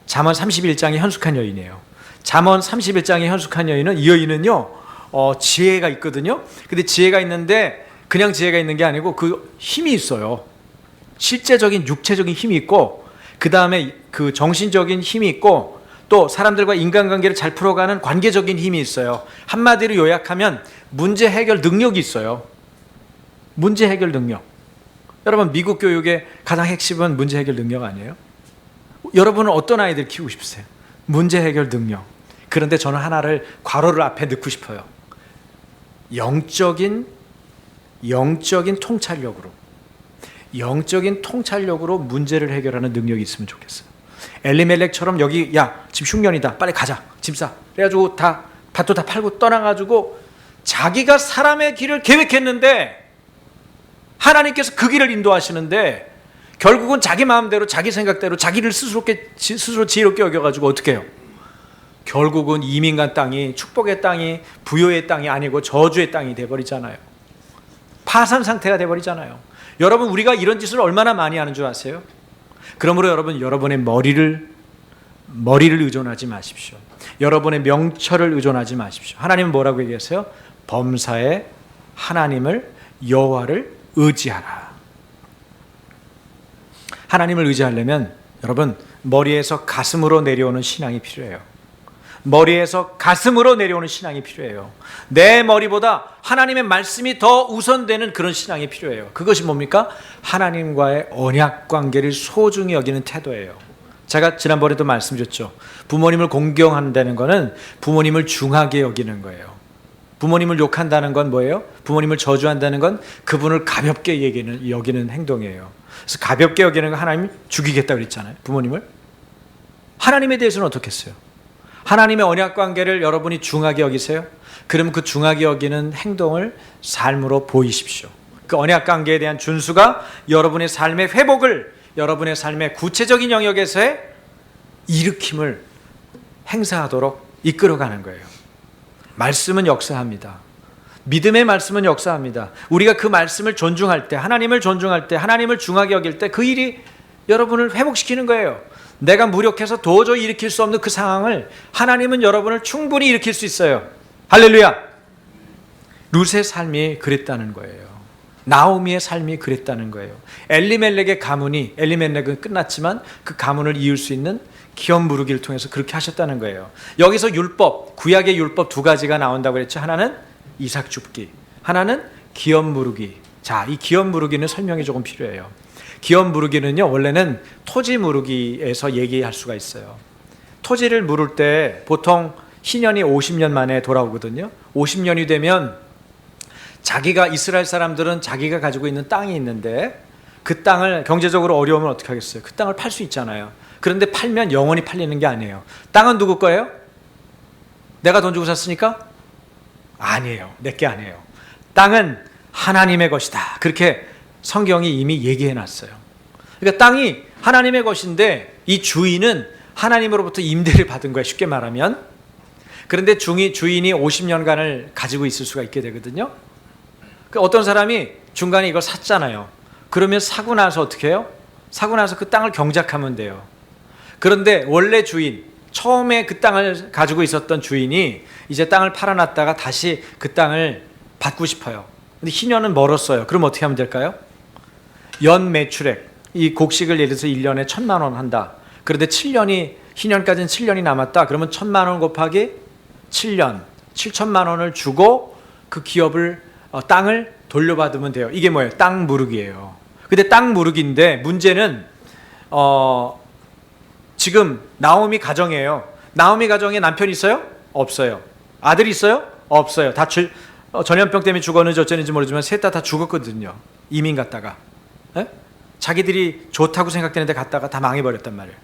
잠언 31장의 현숙한 여인이에요. 잠언 31장의 현숙한 여인은 이 여인은요 지혜가 있거든요. 근데 지혜가 있는데 그냥 지혜가 있는 게 아니고 그 힘이 있어요. 실제적인 육체적인 힘이 있고 그 다음에 그 정신적인 힘이 있고 또 사람들과 인간관계를 잘 풀어가는 관계적인 힘이 있어요. 한마디로 요약하면 문제 해결 능력이 있어요. 문제 해결 능력. 여러분 미국 교육의 가장 핵심은 문제 해결 능력 아니에요? 여러분은 어떤 아이들 키우고 싶으세요? 문제 해결 능력. 그런데 저는 하나를 괄호를 앞에 넣고 싶어요. 영적인 통찰력으로. 영적인 통찰력으로 문제를 해결하는 능력이 있으면 좋겠어요. 엘리멜렉처럼 여기 야 지금 흉년이다 빨리 가자 짐 싸 그래가지고 다 밭도 다 팔고 떠나가지고 자기가 사람의 길을 계획했는데 하나님께서 그 길을 인도하시는데 결국은 자기 마음대로 자기 생각대로 자기를 스스로 지혜롭게 여겨가지고 어떻게 해요? 결국은 이민간 땅이 축복의 땅이 부요의 땅이 아니고 저주의 땅이 돼버리잖아요. 파산 상태가 돼버리잖아요. 여러분 우리가 이런 짓을 얼마나 많이 하는 줄 아세요? 그러므로 여러분 여러분의 머리를 의존하지 마십시오. 여러분의 명철을 의존하지 마십시오. 하나님은 뭐라고 얘기했어요? 범사에 하나님을 여호와를 의지하라. 하나님을 의지하려면 여러분 머리에서 가슴으로 내려오는 신앙이 필요해요. 머리에서 가슴으로 내려오는 신앙이 필요해요. 내 머리보다 하나님의 말씀이 더 우선되는 그런 신앙이 필요해요. 그것이 뭡니까? 하나님과의 언약 관계를 소중히 여기는 태도예요. 제가 지난번에도 말씀드렸죠. 부모님을 공경한다는 것은 부모님을 중하게 여기는 거예요. 부모님을 욕한다는 건 뭐예요? 부모님을 저주한다는 건 그분을 가볍게 여기는 행동이에요. 그래서 가볍게 여기는 건 하나님 죽이겠다고 그랬잖아요. 부모님을. 하나님에 대해서는 어떻게 했어요? 하나님의 언약 관계를 여러분이 중하게 여기세요? 그럼 그 중하게 여기는 행동을 삶으로 보이십시오. 그 언약 관계에 대한 준수가 여러분의 삶의 회복을 여러분의 삶의 구체적인 영역에서의 일으킴을 행사하도록 이끌어가는 거예요. 말씀은 역사합니다. 믿음의 말씀은 역사합니다. 우리가 그 말씀을 존중할 때, 하나님을 존중할 때, 하나님을 중하게 여길 때 그 일이 여러분을 회복시키는 거예요. 내가 무력해서 도저히 일으킬 수 없는 그 상황을 하나님은 여러분을 충분히 일으킬 수 있어요. 할렐루야. 룻의 삶이 그랬다는 거예요. 나오미의 삶이 그랬다는 거예요. 엘리멜렉의 가문이 엘리멜렉은 끝났지만 그 가문을 이을 수 있는 기업 무르기를 통해서 그렇게 하셨다는 거예요. 여기서 율법, 구약의 율법 두 가지가 나온다고 그랬죠. 하나는 이삭 줍기, 하나는 기업 무르기. 자, 이 기업 무르기는 설명이 조금 필요해요. 기업 무르기는요, 원래는 토지 무르기에서 얘기할 수가 있어요. 토지를 무를 때 보통 희년이 50년 만에 돌아오거든요. 50년이 되면 이스라엘 사람들은 자기가 가지고 있는 땅이 있는데 그 땅을 경제적으로 어려우면 어떻게 하겠어요? 그 땅을 팔 수 있잖아요. 그런데 팔면 영원히 팔리는 게 아니에요. 땅은 누구 거예요? 내가 돈 주고 샀으니까? 아니에요. 내게 아니에요. 땅은 하나님의 것이다. 그렇게 성경이 이미 얘기해 놨어요. 그러니까 땅이 하나님의 것인데 이 주인은 하나님으로부터 임대를 받은 거예요. 쉽게 말하면. 그런데 주인이 50년간을 가지고 있을 수가 있게 되거든요. 어떤 사람이 중간에 이걸 샀잖아요. 그러면 사고 나서 어떻게 해요? 사고 나서 그 땅을 경작하면 돼요. 그런데 원래 주인, 처음에 그 땅을 가지고 있었던 주인이 이제 땅을 팔아놨다가 다시 그 땅을 받고 싶어요. 근데 희년은 멀었어요. 그럼 어떻게 하면 될까요? 연 매출액, 이 곡식을 예를 들어서 1년에 1,000만 원 한다. 그런데 희년까지는 7년이 남았다. 그러면 1,000만 원 곱하기 7년, 7천만 원을 주고 그 기업을 땅을 돌려받으면 돼요. 이게 뭐예요? 땅 무르기예요. 근데 땅 무르기인데 문제는 지금 나오미 가정이에요. 나오미 가정에 남편 있어요? 없어요. 아들 있어요? 없어요. 다 전염병 때문에 죽었는지 어쩌는지 모르지만 셋 다 죽었거든요. 이민 갔다가. 에? 자기들이 좋다고 생각되는데 갔다가 다 망해버렸단 말이에요.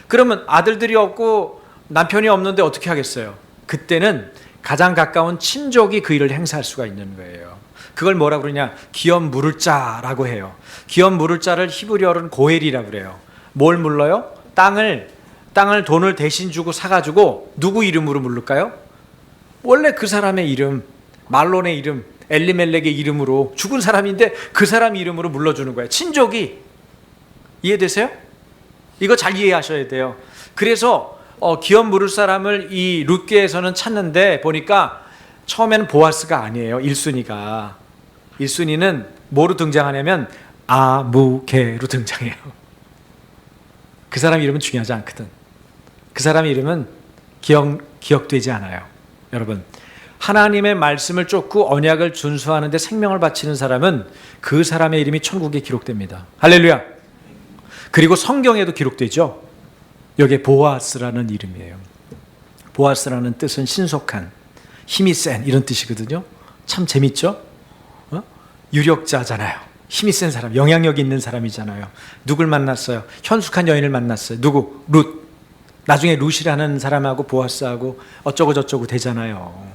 그러면 아들들이 없고 남편이 없는데 어떻게 하겠어요? 그때는 가장 가까운 친족이 그 일을 행사할 수가 있는 거예요. 그걸 뭐라 그러냐? 기업 물을 자라고 해요. 기업 물을 자를 히브리어로는 고엘이라고 그래요. 뭘 물러요? 땅을 돈을 대신 주고 사가지고 누구 이름으로 물을까요? 원래 그 사람의 이름, 말론의 이름, 엘리멜렉의 이름으로, 죽은 사람인데 그 사람 이름으로 물러주는 거예요. 친족이. 이해되세요? 이거 잘 이해하셔야 돼요. 그래서 기업 물을 사람을 이 룻게에서는 찾는데 보니까 처음에는 보아스가 아니에요. 1순위가. 1순위는 뭐로 등장하냐면 아무개로 등장해요. 그 사람 이름은 중요하지 않거든. 그 사람 이름은 기억되지 않아요. 여러분, 하나님의 말씀을 쫓고 언약을 준수하는 데 생명을 바치는 사람은 그 사람의 이름이 천국에 기록됩니다. 할렐루야. 그리고 성경에도 기록되죠. 여기에 보아스라는 이름이에요. 보아스라는 뜻은 신속한, 힘이 센 이런 뜻이거든요. 참 재밌죠? 유력자잖아요. 힘이 센 사람, 영향력 있는 사람이잖아요. 누굴 만났어요? 현숙한 여인을 만났어요. 누구? 룻. 나중에 룻이라는 사람하고 보아스하고 어쩌고 저쩌고 되잖아요.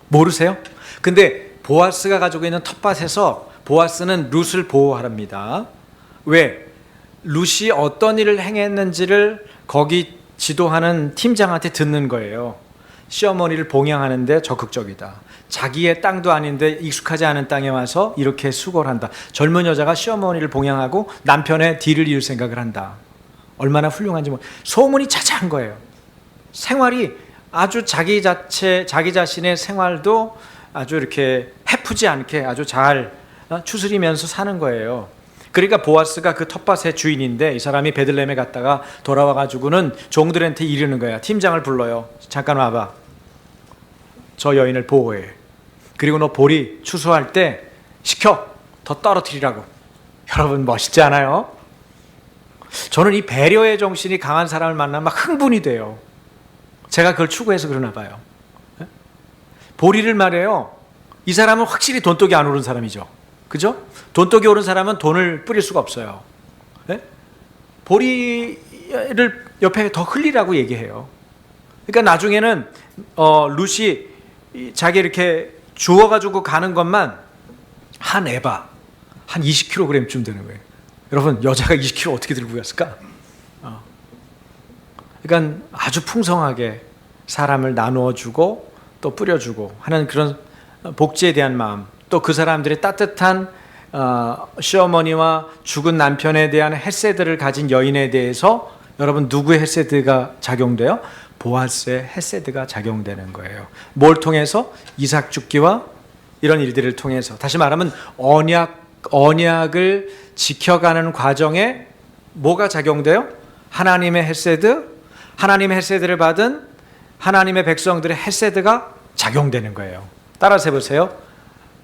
모르세요? 근데 보아스가 가지고 있는 텃밭에서 보아스는 룻을 보호하랍니다. 왜? 룻이 어떤 일을 행했는지를 거기 지도하는 팀장한테 듣는 거예요. 시어머니를 봉양하는데 적극적이다. 자기의 땅도 아닌데 익숙하지 않은 땅에 와서 이렇게 수고를 한다. 젊은 여자가 시어머니를 봉양하고 남편의 뒤를 이을 생각을 한다. 얼마나 훌륭한지 소문이 자자한 거예요. 생활이 아주 자기 자신의 생활도 아주 이렇게 해프지 않게 아주 잘 추스리면서 사는 거예요. 그러니까 보아스가 그 텃밭의 주인인데 이 사람이 베들레헴에 갔다가 돌아와가지고는 종들한테 이르는 거야. 팀장을 불러요. 잠깐 와봐. 저 여인을 보호해. 그리고 너 보리 추수할 때 시켜. 더 떨어뜨리라고. 여러분 멋있지 않아요? 저는 이 배려의 정신이 강한 사람을 만나면 막 흥분이 돼요. 제가 그걸 추구해서 그러나 봐요. 보리를 말해요. 이 사람은 확실히 돈독이 안 오른 사람이죠. 그죠? 돈독이 오른 사람은 돈을 뿌릴 수가 없어요. 보리를 옆에 더 흘리라고 얘기해요. 그러니까 나중에는 룻이 자기 이렇게 주워가지고 가는 것만 한 에바, 한 20kg쯤 되는 거예요. 여러분, 여자가 20kg 어떻게 들고 갔을까? 그러니까 아주 풍성하게 사람을 나누어 주고 또 뿌려주고 하는 그런 복지에 대한 마음, 또 그 사람들의 따뜻한 시어머니와 죽은 남편에 대한 헤세드를 가진 여인에 대해서 여러분 누구의 헤세드가 작용돼요? 보아스의 헤세드가 작용되는 거예요. 뭘 통해서? 이삭 죽기와 이런 일들을 통해서. 다시 말하면 언약을 지켜가는 과정에 뭐가 작용돼요? 하나님의 헤세드, 하나님의 헤세드를 받은 하나님의 백성들의 헤세드가 작용되는 거예요. 따라서 해보세요.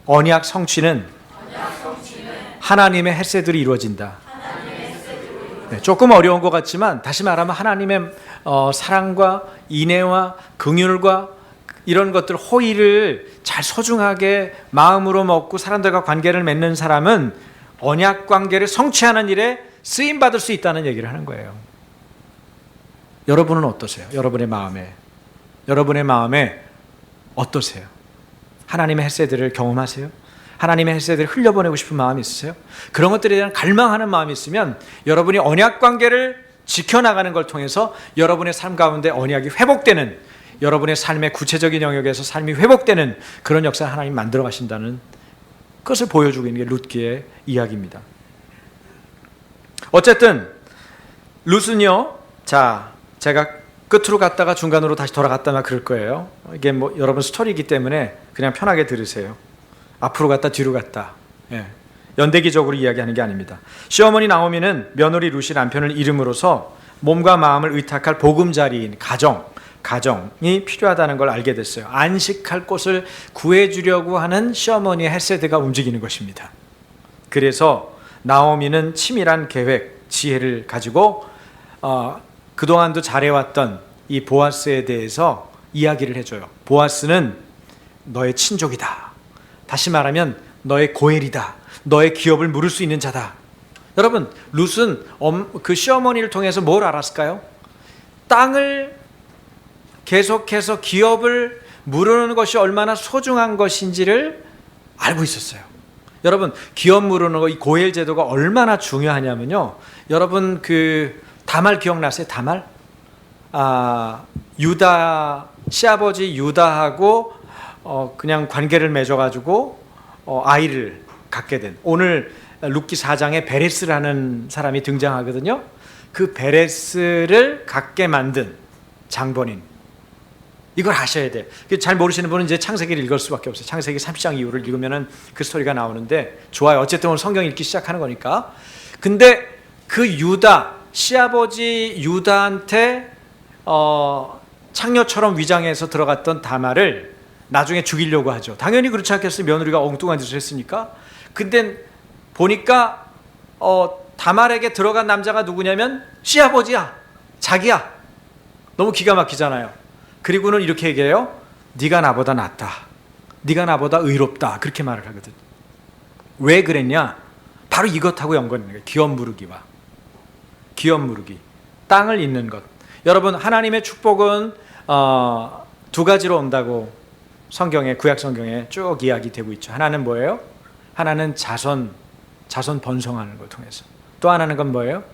언약 성취는 하나님의 헤세드로 이루어진다. 네, 조금 어려운 것 같지만 다시 말하면 하나님의 사랑과 인애와 긍휼과 이런 것들, 호의를 잘 소중하게 마음으로 먹고 사람들과 관계를 맺는 사람은 언약 관계를 성취하는 일에 쓰임받을 수 있다는 얘기를 하는 거예요. 여러분은 어떠세요? 여러분의 마음에 어떠세요? 하나님의 헤세드를 경험하세요? 하나님의 헤세드를 흘려보내고 싶은 마음이 있으세요? 그런 것들에 대한 갈망하는 마음이 있으면 여러분이 언약 관계를 지켜나가는 걸 통해서 여러분의 삶 가운데 언약이 회복되는, 여러분의 삶의 구체적인 영역에서 삶이 회복되는 그런 역사를 하나님 만들어 가신다는 것을 보여주고 있는 게 룻기의 이야기입니다. 어쨌든 룻은요, 자, 제가 끝으로 갔다가 중간으로 다시 돌아갔다 막 그럴 거예요. 이게 뭐 여러분 스토리이기 때문에 그냥 편하게 들으세요. 앞으로 갔다 뒤로 갔다. 예. 연대기적으로 이야기하는 게 아닙니다. 시어머니 나오미는 며느리 루시 남편을 잃음으로써 몸과 마음을 의탁할 보금자리인 가정이 필요하다는 걸 알게 됐어요. 안식할 곳을 구해주려고 하는 시어머니의 헤세드가 움직이는 것입니다. 그래서 나오미는 치밀한 계획, 지혜를 가지고 그동안도 잘해왔던 이 보아스에 대해서 이야기를 해줘요. 보아스는 너의 친족이다. 다시 말하면 너의 고엘이다. 너의 기업을 물을 수 있는 자다. 여러분, 룻은 그 시어머니를 통해서 뭘 알았을까요? 땅을 계속해서 기업을 물으는 것이 얼마나 소중한 것인지를 알고 있었어요. 여러분, 기업 물으는 거, 이 고엘 제도가 얼마나 중요하냐면요. 여러분, 그 다말 기억나세요? 다말? 유다 시아버지 유다하고 그냥 관계를 맺어가지고 아이를 갖게 된, 오늘 룻기 4장에 베레스라는 사람이 등장하거든요. 그 베레스를 갖게 만든 장본인, 이걸 아셔야 돼. 잘 모르시는 분은 이제 창세기를 읽을 수밖에 없어요. 창세기 30장 이후를 읽으면은 그 스토리가 나오는데 좋아요. 어쨌든 오늘 성경 읽기 시작하는 거니까. 근데 그 유다, 시아버지 유다한테 창녀처럼 위장해서 들어갔던 다말을 나중에 죽이려고 하죠. 당연히 그렇지 않겠어요? 며느리가 엉뚱한 짓을 했으니까. 근데 보니까 다말에게 들어간 남자가 누구냐면 시아버지야, 자기야. 너무 기가 막히잖아요. 그리고는 이렇게 얘기해요. 네가 나보다 낫다. 네가 나보다 의롭다. 그렇게 말을 하거든. 왜 그랬냐? 바로 이것하고 연관있는 거예요. 기업 무르기와. 기업 무르기. 땅을 잇는 것. 여러분, 하나님의 축복은 두 가지로 온다고 성경에, 구약 성경에 쭉 이야기되고 있죠. 하나는 뭐예요? 하나는 자손 번성하는 걸 통해서. 또 하나는 건 뭐예요?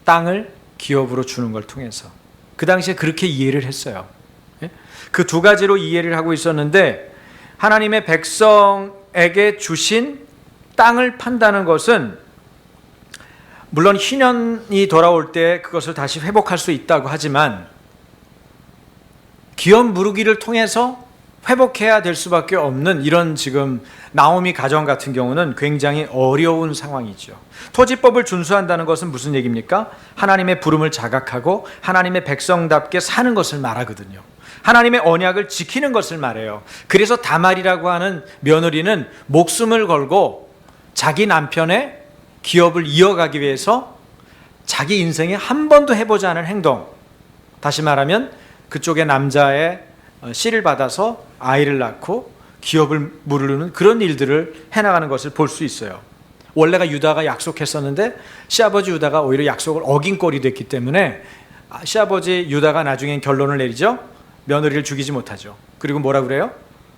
땅을 기업으로 주는 걸 통해서. 그 당시에 그렇게 이해를 했어요. 그 두 가지로 이해를 하고 있었는데, 하나님의 백성에게 주신 땅을 판다는 것은 물론 희년이 돌아올 때 그것을 다시 회복할 수 있다고 하지만 기업 무르기를 통해서 회복해야 될 수밖에 없는 이런 지금 나오미 가정 같은 경우는 굉장히 어려운 상황이죠. 토지법을 준수한다는 것은 무슨 얘기입니까? 하나님의 부름을 자각하고 하나님의 백성답게 사는 것을 말하거든요. 하나님의 언약을 지키는 것을 말해요. 그래서 다말이라고 하는 며느리는 목숨을 걸고 자기 남편의 기업을 이어가기 위해서 자기 인생에 한 번도 해보지 않은 행동, 다시 말하면 그쪽의 남자의 씨를 받아서 아이를 낳고 기업을 무르르는 그런 일들을 해나가는 것을 볼 수 있어요. 원래가 유다가 약속했었는데 시아버지 유다가 오히려 약속을 어긴 꼴이 됐기 때문에 시아버지 유다가 나중엔 결론을 내리죠. 며느리를 죽이지 못하죠. 그리고 뭐라 그래요?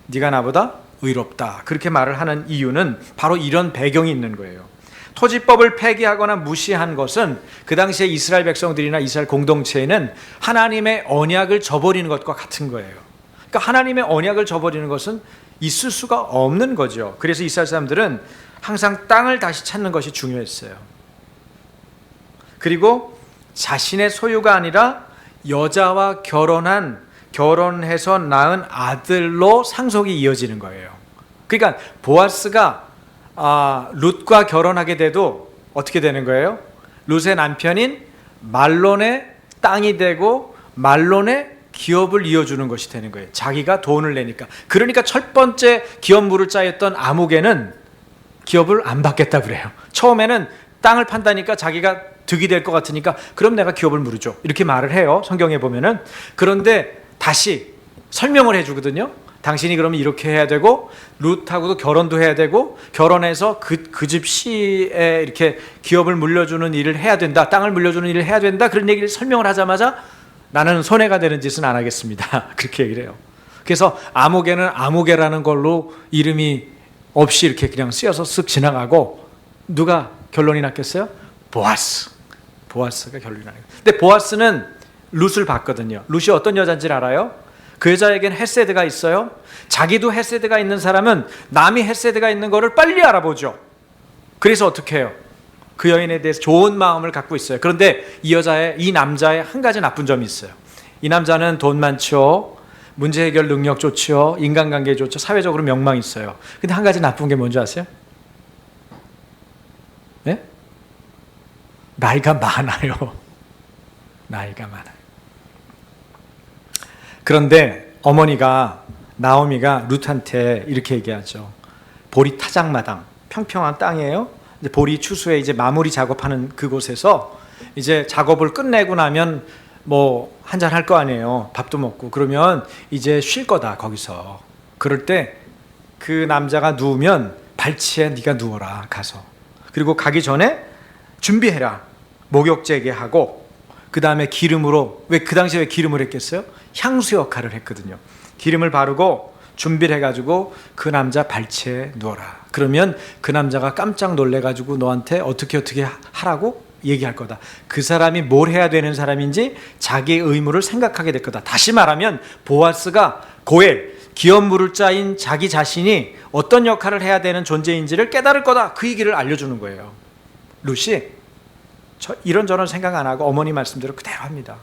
네가 나보다 의롭다. 그렇게 말을 하는 이유는 바로 이런 배경이 있는 거예요. 토지법을 폐기하거나 무시한 것은 그 당시에 이스라엘 백성들이나 이스라엘 공동체에는 하나님의 언약을 저버리는 것과 같은 거예요. 그러니까 하나님의 언약을 저버리는 것은 있을 수가 없는 거죠. 그래서 이스라엘 사람들은 항상 땅을 다시 찾는 것이 중요했어요. 그리고 자신의 소유가 아니라 여자와 결혼해서 낳은 아들로 상속이 이어지는 거예요. 그러니까 보아스가 룻과 결혼하게 돼도 어떻게 되는 거예요? 룻의 남편인 말론의 땅이 되고 말론의 기업을 이어주는 것이 되는 거예요. 자기가 돈을 내니까. 그러니까 첫 번째 기업 물을 짜였던 아무개는 기업을 안 받겠다 그래요. 처음에는 땅을 판다니까 자기가 득이 될 것 같으니까 그럼 내가 기업을 물어줘. 이렇게 말을 해요. 성경에 보면은. 그런데 다시 설명을 해주거든요. 당신이 그러면 이렇게 해야 되고 룻하고도 결혼도 해야 되고 결혼해서 그 집 시에 이렇게 기업을 물려주는 일을 해야 된다. 땅을 물려주는 일을 해야 된다. 그런 얘기를 설명을 하자마자 나는 손해가 되는 짓은 안 하겠습니다. 그렇게 얘기를 해요. 그래서 아무개는 아무개라는 걸로 이름이 없이 이렇게 그냥 쓰여서 쓱 지나가고 누가 결론이 났겠어요? 보아스가 결론이 나요. 근데 보아스는 룻을 봤거든요. 룻이 어떤 여자인지 알아요? 그 여자에게는 헤세드가 있어요. 자기도 헤세드가 있는 사람은 남이 헤세드가 있는 거를 빨리 알아보죠. 그래서 어떻게 해요? 그 여인에 대해서 좋은 마음을 갖고 있어요. 그런데 이 남자의 한 가지 나쁜 점이 있어요. 이 남자는 돈 많죠, 문제 해결 능력 좋죠, 인간관계 좋죠, 사회적으로 명망 있어요. 근데 한 가지 나쁜 게 뭔지 아세요? 네? 나이가 많아요. 나이가 많아요. 그런데 어머니가, 나오미가 룻한테 이렇게 얘기하죠. 보리 타작마당, 평평한 땅이에요. 이제 보리 추수에 이제 마무리 작업하는 그곳에서 이제 작업을 끝내고 나면 뭐 한잔 할 거 아니에요. 밥도 먹고. 그러면 이제 쉴 거다 거기서. 그럴 때 그 남자가 누우면 발치에 네가 누워라 가서. 그리고 가기 전에 준비해라. 목욕제게 하고, 그 다음에 기름으로, 왜 그 당시에 왜 기름을 했겠어요? 향수 역할을 했거든요. 기름을 바르고 준비를 해가지고 그 남자 발치에 누워라. 그러면 그 남자가 깜짝 놀래가지고 너한테 어떻게 하라고 얘기할 거다. 그 사람이 뭘 해야 되는 사람인지 자기의 의무를 생각하게 될 거다. 다시 말하면 보아스가 고엘, 기업 물을 자인 자기 자신이 어떤 역할을 해야 되는 존재인지를 깨달을 거다. 그 얘기를 알려주는 거예요. 룻이 이런저런 생각 안 하고 어머니 말씀대로 그대로 합니다.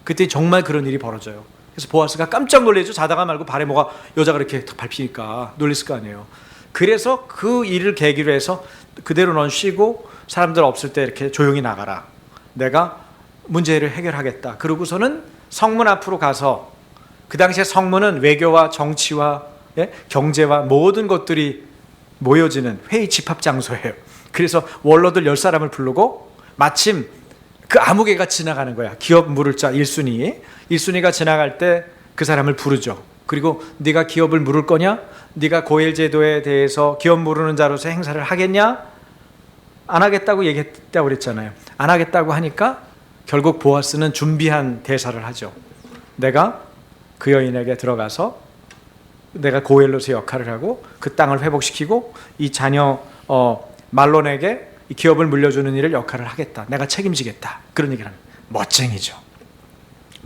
그때 정말 그런 일이 벌어져요. 그래서 보아스가 깜짝 놀래죠. 자다가 말고 발에 뭐가, 여자가 이렇게 밟히니까 놀랬을 거 아니에요. 그래서 그 일을 계기로 해서 그대로 넌 쉬고 사람들 없을 때 이렇게 조용히 나가라. 내가 문제를 해결하겠다. 그러고서는 성문 앞으로 가서, 그 당시에 성문은 외교와 정치와 경제와 모든 것들이 모여지는 회의 집합 장소예요. 그래서 원로들 10사람을 부르고 마침 그 아무개가 지나가는 거야. 기업 물을 자 1순위가 지나갈 때 그 사람을 부르죠. 그리고 네가 기업을 물을 거냐? 네가 고엘 제도에 대해서 기업 물르는 자로서 행사를 하겠냐? 안 하겠다고 얘기했다고 그랬잖아요. 안 하겠다고 하니까 결국 보아스는 준비한 대사를 하죠. 내가 그 여인에게 들어가서 내가 고엘로서의 역할을 하고 그 땅을 회복시키고 이 자녀 말론에게 이 기업을 물려주는 일을 역할을 하겠다. 내가 책임지겠다. 그런 얘기를 하는 멋쟁이죠.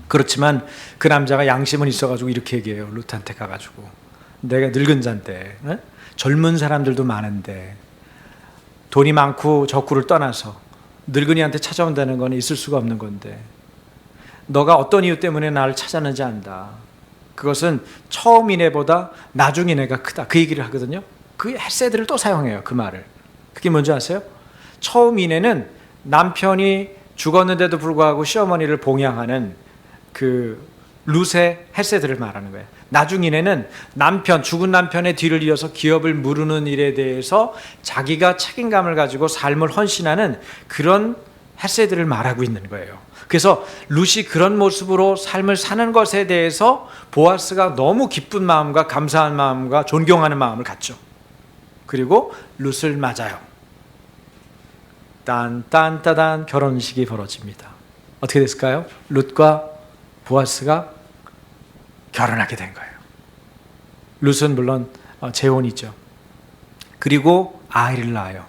그렇지만 그 남자가 양심은 있어가지고 이렇게 얘기해요. 룻한테 가가지고, 내가 늙은 잔데 젊은 사람들도 많은데 돈이 많고 적구를 떠나서 늙은이한테 찾아온다는 건 있을 수가 없는 건데 너가 어떤 이유 때문에 나를 찾았는지 안다. 그것은 처음 이내보다 나중 이내가 크다. 그 얘기를 하거든요. 그 헤세드를 또 사용해요. 그 말을. 그게 뭔지 아세요? 처음 이내는 남편이 죽었는데도 불구하고 시어머니를 봉양하는 그 룻의 헤세드를 말하는 거예요. 나중 이내는 죽은 남편의 뒤를 이어서 기업을 물르는 일에 대해서 자기가 책임감을 가지고 삶을 헌신하는 그런 헤세드를 말하고 있는 거예요. 그래서 룻이 그런 모습으로 삶을 사는 것에 대해서 보아스가 너무 기쁜 마음과 감사한 마음과 존경하는 마음을 갖죠. 그리고 룻을 맞아요. 딴딴따단 결혼식이 벌어집니다. 어떻게 됐을까요? 룻과 보아스가 결혼하게 된 거예요. 룻은 물론 재혼이죠. 그리고 아이를 낳아요.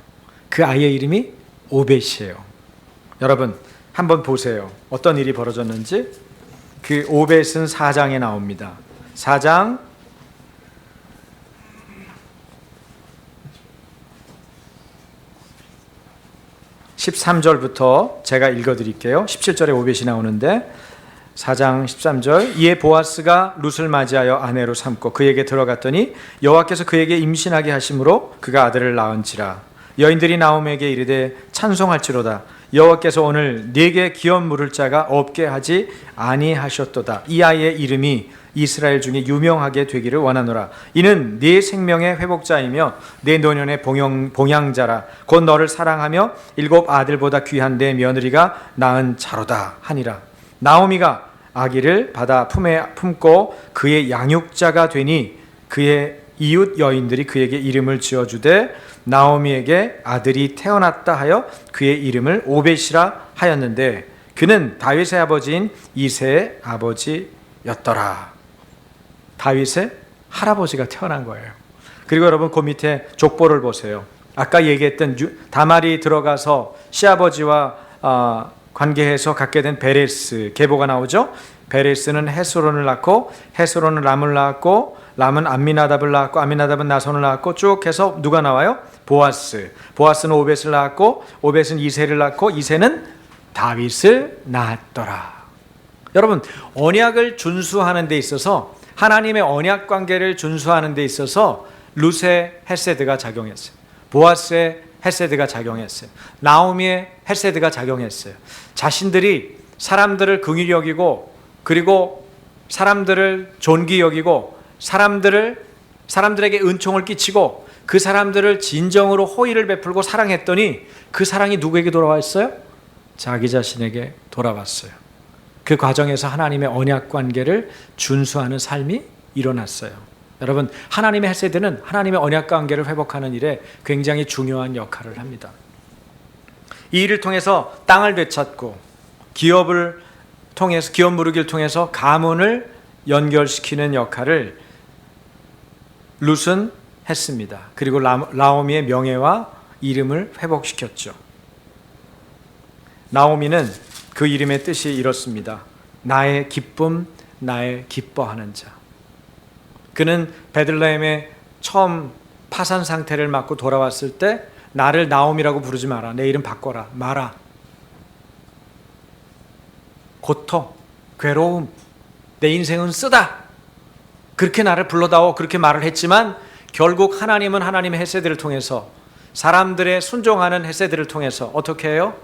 그 아이의 이름이 오벳이에요. 여러분 한번 보세요. 어떤 일이 벌어졌는지. 그 오벳은 4장에 나옵니다. 4장 13절부터 제가 읽어드릴게요. 17절에 오벳이 나오는데 4장 13절, 이에 보아스가 룻을 맞이하여 아내로 삼고 그에게 들어갔더니 여호와께서 그에게 임신하게 하심으로 그가 아들을 낳은지라. 여인들이 나오미에게 이르되 찬송할지로다. 여호와께서 오늘 네게 기업 물을 자가 없게 하지 아니하셨도다. 이 아이의 이름이 이스라엘 중에 유명하게 되기를 원하노라. 이는 네 생명의 회복자이며 네 노년의 봉양자라. 곧 너를 사랑하며 7 아들보다 귀한 내 며느리가 낳은 자로다 하니라. 나오미가 아기를 받아 품에 품고 그의 양육자가 되니 그의 이웃 여인들이 그에게 이름을 지어주되 나오미에게 아들이 태어났다 하여 그의 이름을 오벳이라 하였는데 그는 다윗의 아버지인 이새의 아버지였더라. 다윗의 할아버지가 태어난 거예요. 그리고 여러분 그 밑에 족보를 보세요. 아까 얘기했던 다말이 들어가서 시아버지와 관계해서 갖게 된 베레스 계보가 나오죠. 베레스는 헤스론을 낳고 헤스론은 람을 낳았고 람은 암미나답을 낳았고 암미나답은 나손을 낳았고 쭉 해서 누가 나와요? 보아스는 오벳을 낳았고 오벳은 이새를 낳고 이새는 다윗을 낳았더라. 여러분, 언약을 준수하는 데 있어서, 하나님의 언약 관계를 준수하는 데 있어서 룻의 헤세드가 작용했어요. 보아스의 헤세드가 작용했어요. 나오미의 헤세드가 작용했어요. 자신들이 사람들을 긍휼히 여기고, 그리고 사람들을 존귀 여기고, 사람들에게 은총을 끼치고, 그 사람들을 진정으로 호의를 베풀고 사랑했더니 그 사랑이 누구에게 돌아왔어요? 자기 자신에게 돌아왔어요. 그 과정에서 하나님의 언약 관계를 준수하는 삶이 일어났어요. 여러분, 하나님의 헤세드는 하나님의 언약 관계를 회복하는 일에 굉장히 중요한 역할을 합니다. 이 일을 통해서 땅을 되찾고 기업 무르기를 통해서 가문을 연결시키는 역할을 룻은 했습니다. 그리고 나오미의 명예와 이름을 회복시켰죠. 나오미는 그 이름의 뜻이 이렇습니다. 나의 기쁨, 나의 기뻐하는 자. 그는 베들레헴에 처음 파산 상태를 맞고 돌아왔을 때 나를 나오미라고 부르지 마라. 내 이름 바꿔라. 마라. 고통, 괴로움, 내 인생은 쓰다. 그렇게 나를 불러다오. 그렇게 말을 했지만 결국 하나님은 하나님의 헤세드를 통해서, 사람들의 순종하는 헤세드를 통해서 어떻게 해요?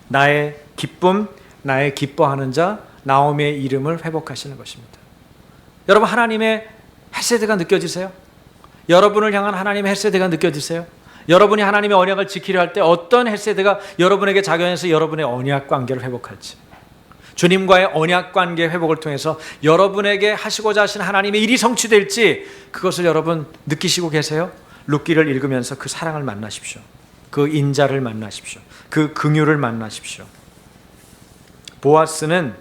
나의 기쁨, 나의 기뻐하는 자 나오미의 이름을 회복하시는 것입니다. 여러분, 하나님의 헤세드가 느껴지세요? 여러분을 향한 하나님의 헤세드가 느껴지세요? 여러분이 하나님의 언약을 지키려 할 때 어떤 헤세드가 여러분에게 작용해서 여러분의 언약 관계를 회복할지, 주님과의 언약 관계 회복을 통해서 여러분에게 하시고자 하신 하나님의 일이 성취될지, 그것을 여러분 느끼시고 계세요? 룻기를 읽으면서 그 사랑을 만나십시오. 그 인자를 만나십시오. 그 긍휼을 만나십시오. 보아스는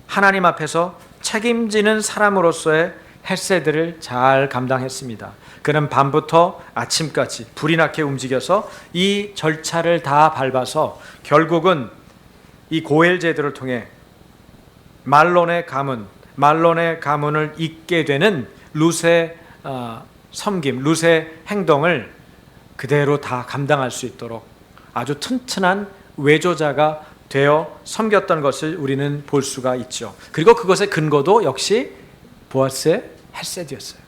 하나님 앞에서 책임지는 사람으로서의 헤세드를 잘 감당했습니다. 그는 밤부터 아침까지 불이 나게 움직여서 이 절차를 다 밟아서 결국은 이 고엘 제도를 통해 말론의 가문을 잇게 되는 룻의 섬김, 룻의 행동을 그대로 다 감당할 수 있도록 아주 튼튼한 외조자가 되어 섬겼던 것을 우리는 볼 수가 있죠. 그리고 그것의 근거도 역시 보아스의 헤세드였어요.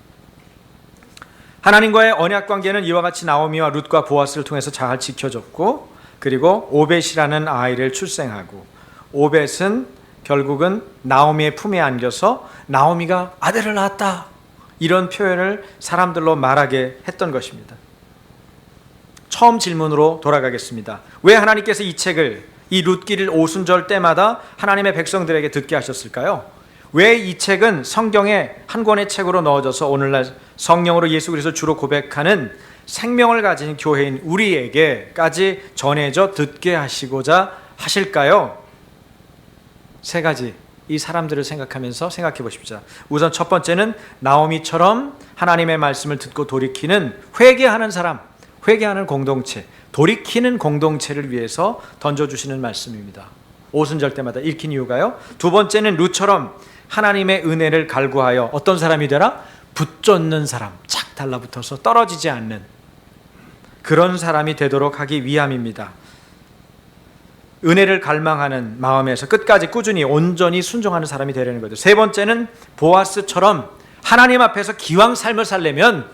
하나님과의 언약 관계는 이와 같이 나오미와 룻과 보아스를 통해서 잘 지켜졌고, 그리고 오벳이라는 아이를 출생하고, 오벳은 결국은 나오미의 품에 안겨서 나오미가 아들을 낳았다, 이런 표현을 사람들로 말하게 했던 것입니다. 처음 질문으로 돌아가겠습니다. 왜 하나님께서 이 룻기를 오순절 때마다 하나님의 백성들에게 듣게 하셨을까요? 왜 이 책은 성경의 한 권의 책으로 넣어져서 오늘날 성령으로 예수 그리스도 주로 고백하는 생명을 가진 교회인 우리에게까지 전해져 듣게 하시고자 하실까요? 세 가지, 이 사람들을 생각하면서 생각해 보십시오. 우선 첫 번째는 나오미처럼 하나님의 말씀을 듣고 돌이키는 회개하는 사람, 회개하는 공동체, 돌이키는 공동체를 위해서 던져주시는 말씀입니다. 오순절 때마다 읽힌 이유가요. 두 번째는 룻처럼 하나님의 은혜를 갈구하여 어떤 사람이 되라? 붙쫓는 사람, 착 달라붙어서 떨어지지 않는 그런 사람이 되도록 하기 위함입니다. 은혜를 갈망하는 마음에서 끝까지 꾸준히 온전히 순종하는 사람이 되려는 거죠. 세 번째는 보아스처럼 하나님 앞에서 기왕 삶을 살려면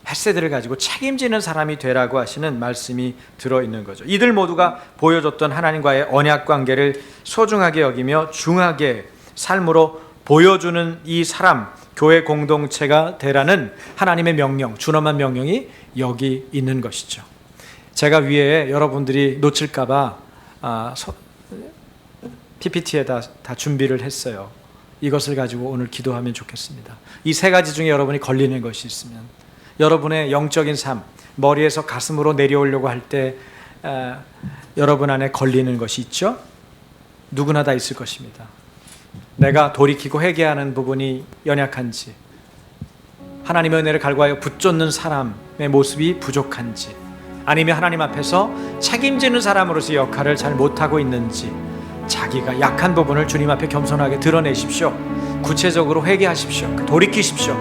헤세드를 가지고 책임지는 사람이 되라고 하시는 말씀이 들어있는 거죠. 이들 모두가 보여줬던 하나님과의 언약 관계를 소중하게 여기며 중하게 삶으로 보여주는 이 사람, 교회 공동체가 되라는 하나님의 명령, 준엄한 명령이 여기 있는 것이죠. 제가 위에 여러분들이 놓칠까봐 PPT에다 다 준비를 했어요. 이것을 가지고 오늘 기도하면 좋겠습니다. 이 세 가지 중에 여러분이 걸리는 것이 있으면, 여러분의 영적인 삶, 머리에서 가슴으로 내려오려고 할 때 여러분 안에 걸리는 것이 있죠? 누구나 다 있을 것입니다. 내가 돌이키고 회개하는 부분이 연약한지, 하나님의 은혜를 갈구하여 붙쫓는 사람의 모습이 부족한지, 아니면 하나님 앞에서 책임지는 사람으로서 역할을 잘 못하고 있는지, 자기가 약한 부분을 주님 앞에 겸손하게 드러내십시오. 구체적으로 회개하십시오. 돌이키십시오.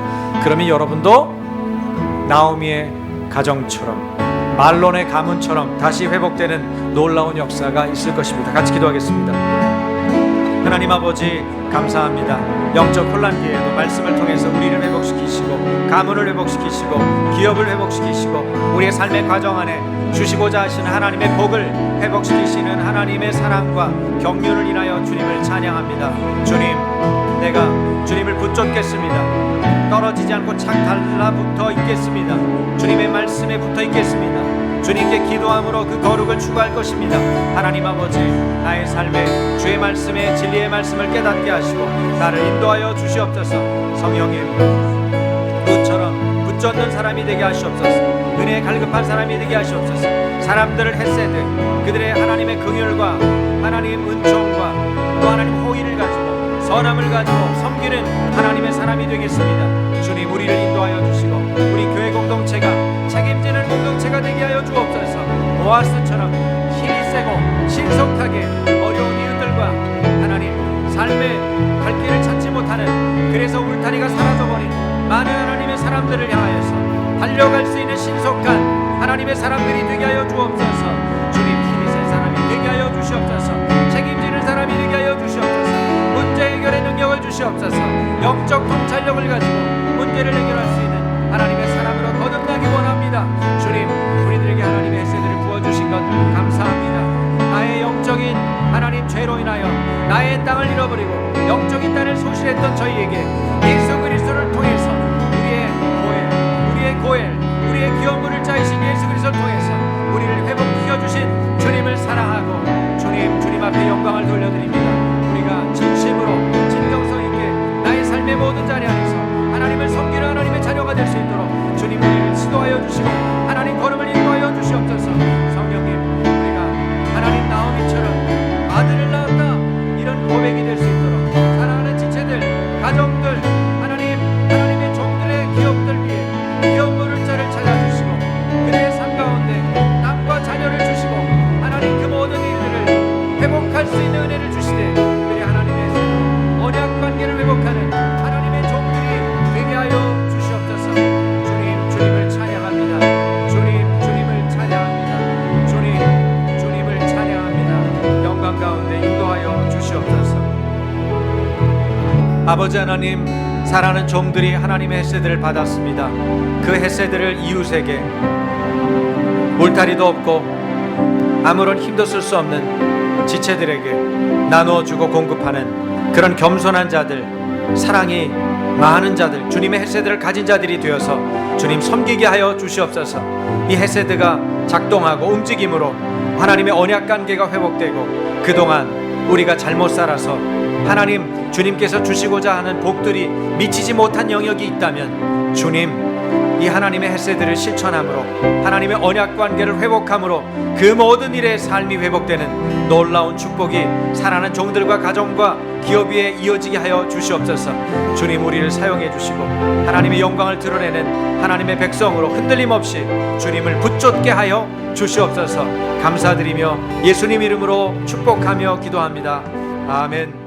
그러면 여러분도 나오미의 가정처럼, 말론의 가문처럼 다시 회복되는 놀라운 역사가 있을 것입니다. 같이 기도하겠습니다. 하나님 아버지 감사합니다. 영적 혼란기에도 말씀을 통해서 우리를 회복시키시고 가문을 회복시키시고 기업을 회복시키시고 우리의 삶의 과정 안에 주시고자 하시는 하나님의 복을 회복시키시는 하나님의 사랑과 경륜을 인하여 주님을 찬양합니다. 주님, 내가 주님을 붙잡겠습니다. 떨어지지 않고 착 달라붙어 있겠습니다. 주님의 말씀에 붙어 있겠습니다. 주님께 기도함으로 그 거룩을 추구할 것입니다. 하나님 아버지, 나의 삶에 주의 말씀에 진리의 말씀을 깨닫게 하시고 나를 인도하여 주시옵소서. 성령님, 룻처럼 붙잡는 사람이 되게 하시옵소서. 은혜에 갈급한 사람이 되게 하시옵소서. 사람들을 헤세드, 그들의 하나님의 긍휼과 하나님 은총과 또 하나님 호의를 가지고 선함을 가지고 섬기는 하나님의 사람이 되겠습니다. 주님, 우리를 인도하여 주시고 우리 교회 공동체가 책임지는 공동체가 되게 하여 주옵소서. 보아스처럼 힘이 세고 신속하게 어려운 이웃들과 하나님 삶의 갈 길을 찾지 못하는, 그래서 울타리가 사라져버린 많은 하나님의 사람들을 향하여서 달려갈 수 있는 신속한 하나님의 사람들이 되게 하여 주옵소서. 주님, 힘이 센 사람이 되게 하여 주시옵소서. 책임지는 사람이 되게 하여 주시옵소서. 문제 해결의 능력을 주시옵소서. 영적 통찰력을 가지고 문제를 해결할 수 있는 하나님의 사람으로 거듭나기 원합니다. 주님, 우리들에게 하나님의 혜세들을 부어주신 것 감사합니다. 나의 영적인 하나님 죄로 인하여 나의 땅을 잃어버리고 영적인 땅을 소실했던 저희에게 예수 그리스도를 통해서 우리의 고엘, 우리의 기업물을 짜이신 예수 그리스도를 통해서 우리를 회복시켜주신 주님을 사랑하고 주님 앞에 영광을 돌려드립니다. 우리가 진심으로 진정성 있게 나의 삶의 모든 자리 안에서 하나님을 섬기는 하나님의 자녀가 될 수 있도록 주님 우리를 지도하여 주시고 하나님 걸음을 인도하여 주시옵소서. 성령님, 우리가 하나님 나오미처럼 아들을 낳았다 이런 고백이 될 수 있도록 사랑하는 지체들, 가정들, 하나님의 종들의 기업들 위해 기업물을 자를 찾아주시고 그들의 삶 가운데 땅과 자녀를 주시고 하나님 그 모든 일들을 회복할 수 있는 은혜를 주시되 그들의 하나님의 언약 관계를 회복하는 하나님의 종들이 되게 하여 주시옵소서. 주님을 찬양합니다. 주님을 찬양합니다. 주님을 찬양합니다. 영광 가운데 인도하여 주시옵소서. 아버지 하나님, 사랑하는 종들이 하나님의 혜세들을 받았습니다. 그 혜세들을 이웃에게 울타리도 없고 아무런 힘도 쓸 수 없는 지체들에게 나누어주고 공급하는 그런 겸손한 자들, 사랑이 많은 자들, 주님의 혜세들을 가진 자들이 되어서 주님 섬기게 하여 주시옵소서. 이 혜세드가 작동하고 움직임으로 하나님의 언약 관계가 회복되고 그동안 우리가 잘못 살아서 하나님 주님께서 주시고자 하는 복들이 미치지 못한 영역이 있다면 주님, 이 하나님의 혜세들을 실천함으로 하나님의 언약 관계를 회복함으로 그 모든 일의 삶이 회복되는 놀라운 축복이 사랑하는 종들과 가정과 기업 위에 이어지게 하여 주시옵소서. 주님, 우리를 사용해 주시고 하나님의 영광을 드러내는 하나님의 백성으로 흔들림 없이 주님을 붙잡게 하여 주시옵소서. 감사드리며 예수님 이름으로 축복하며 기도합니다. 아멘.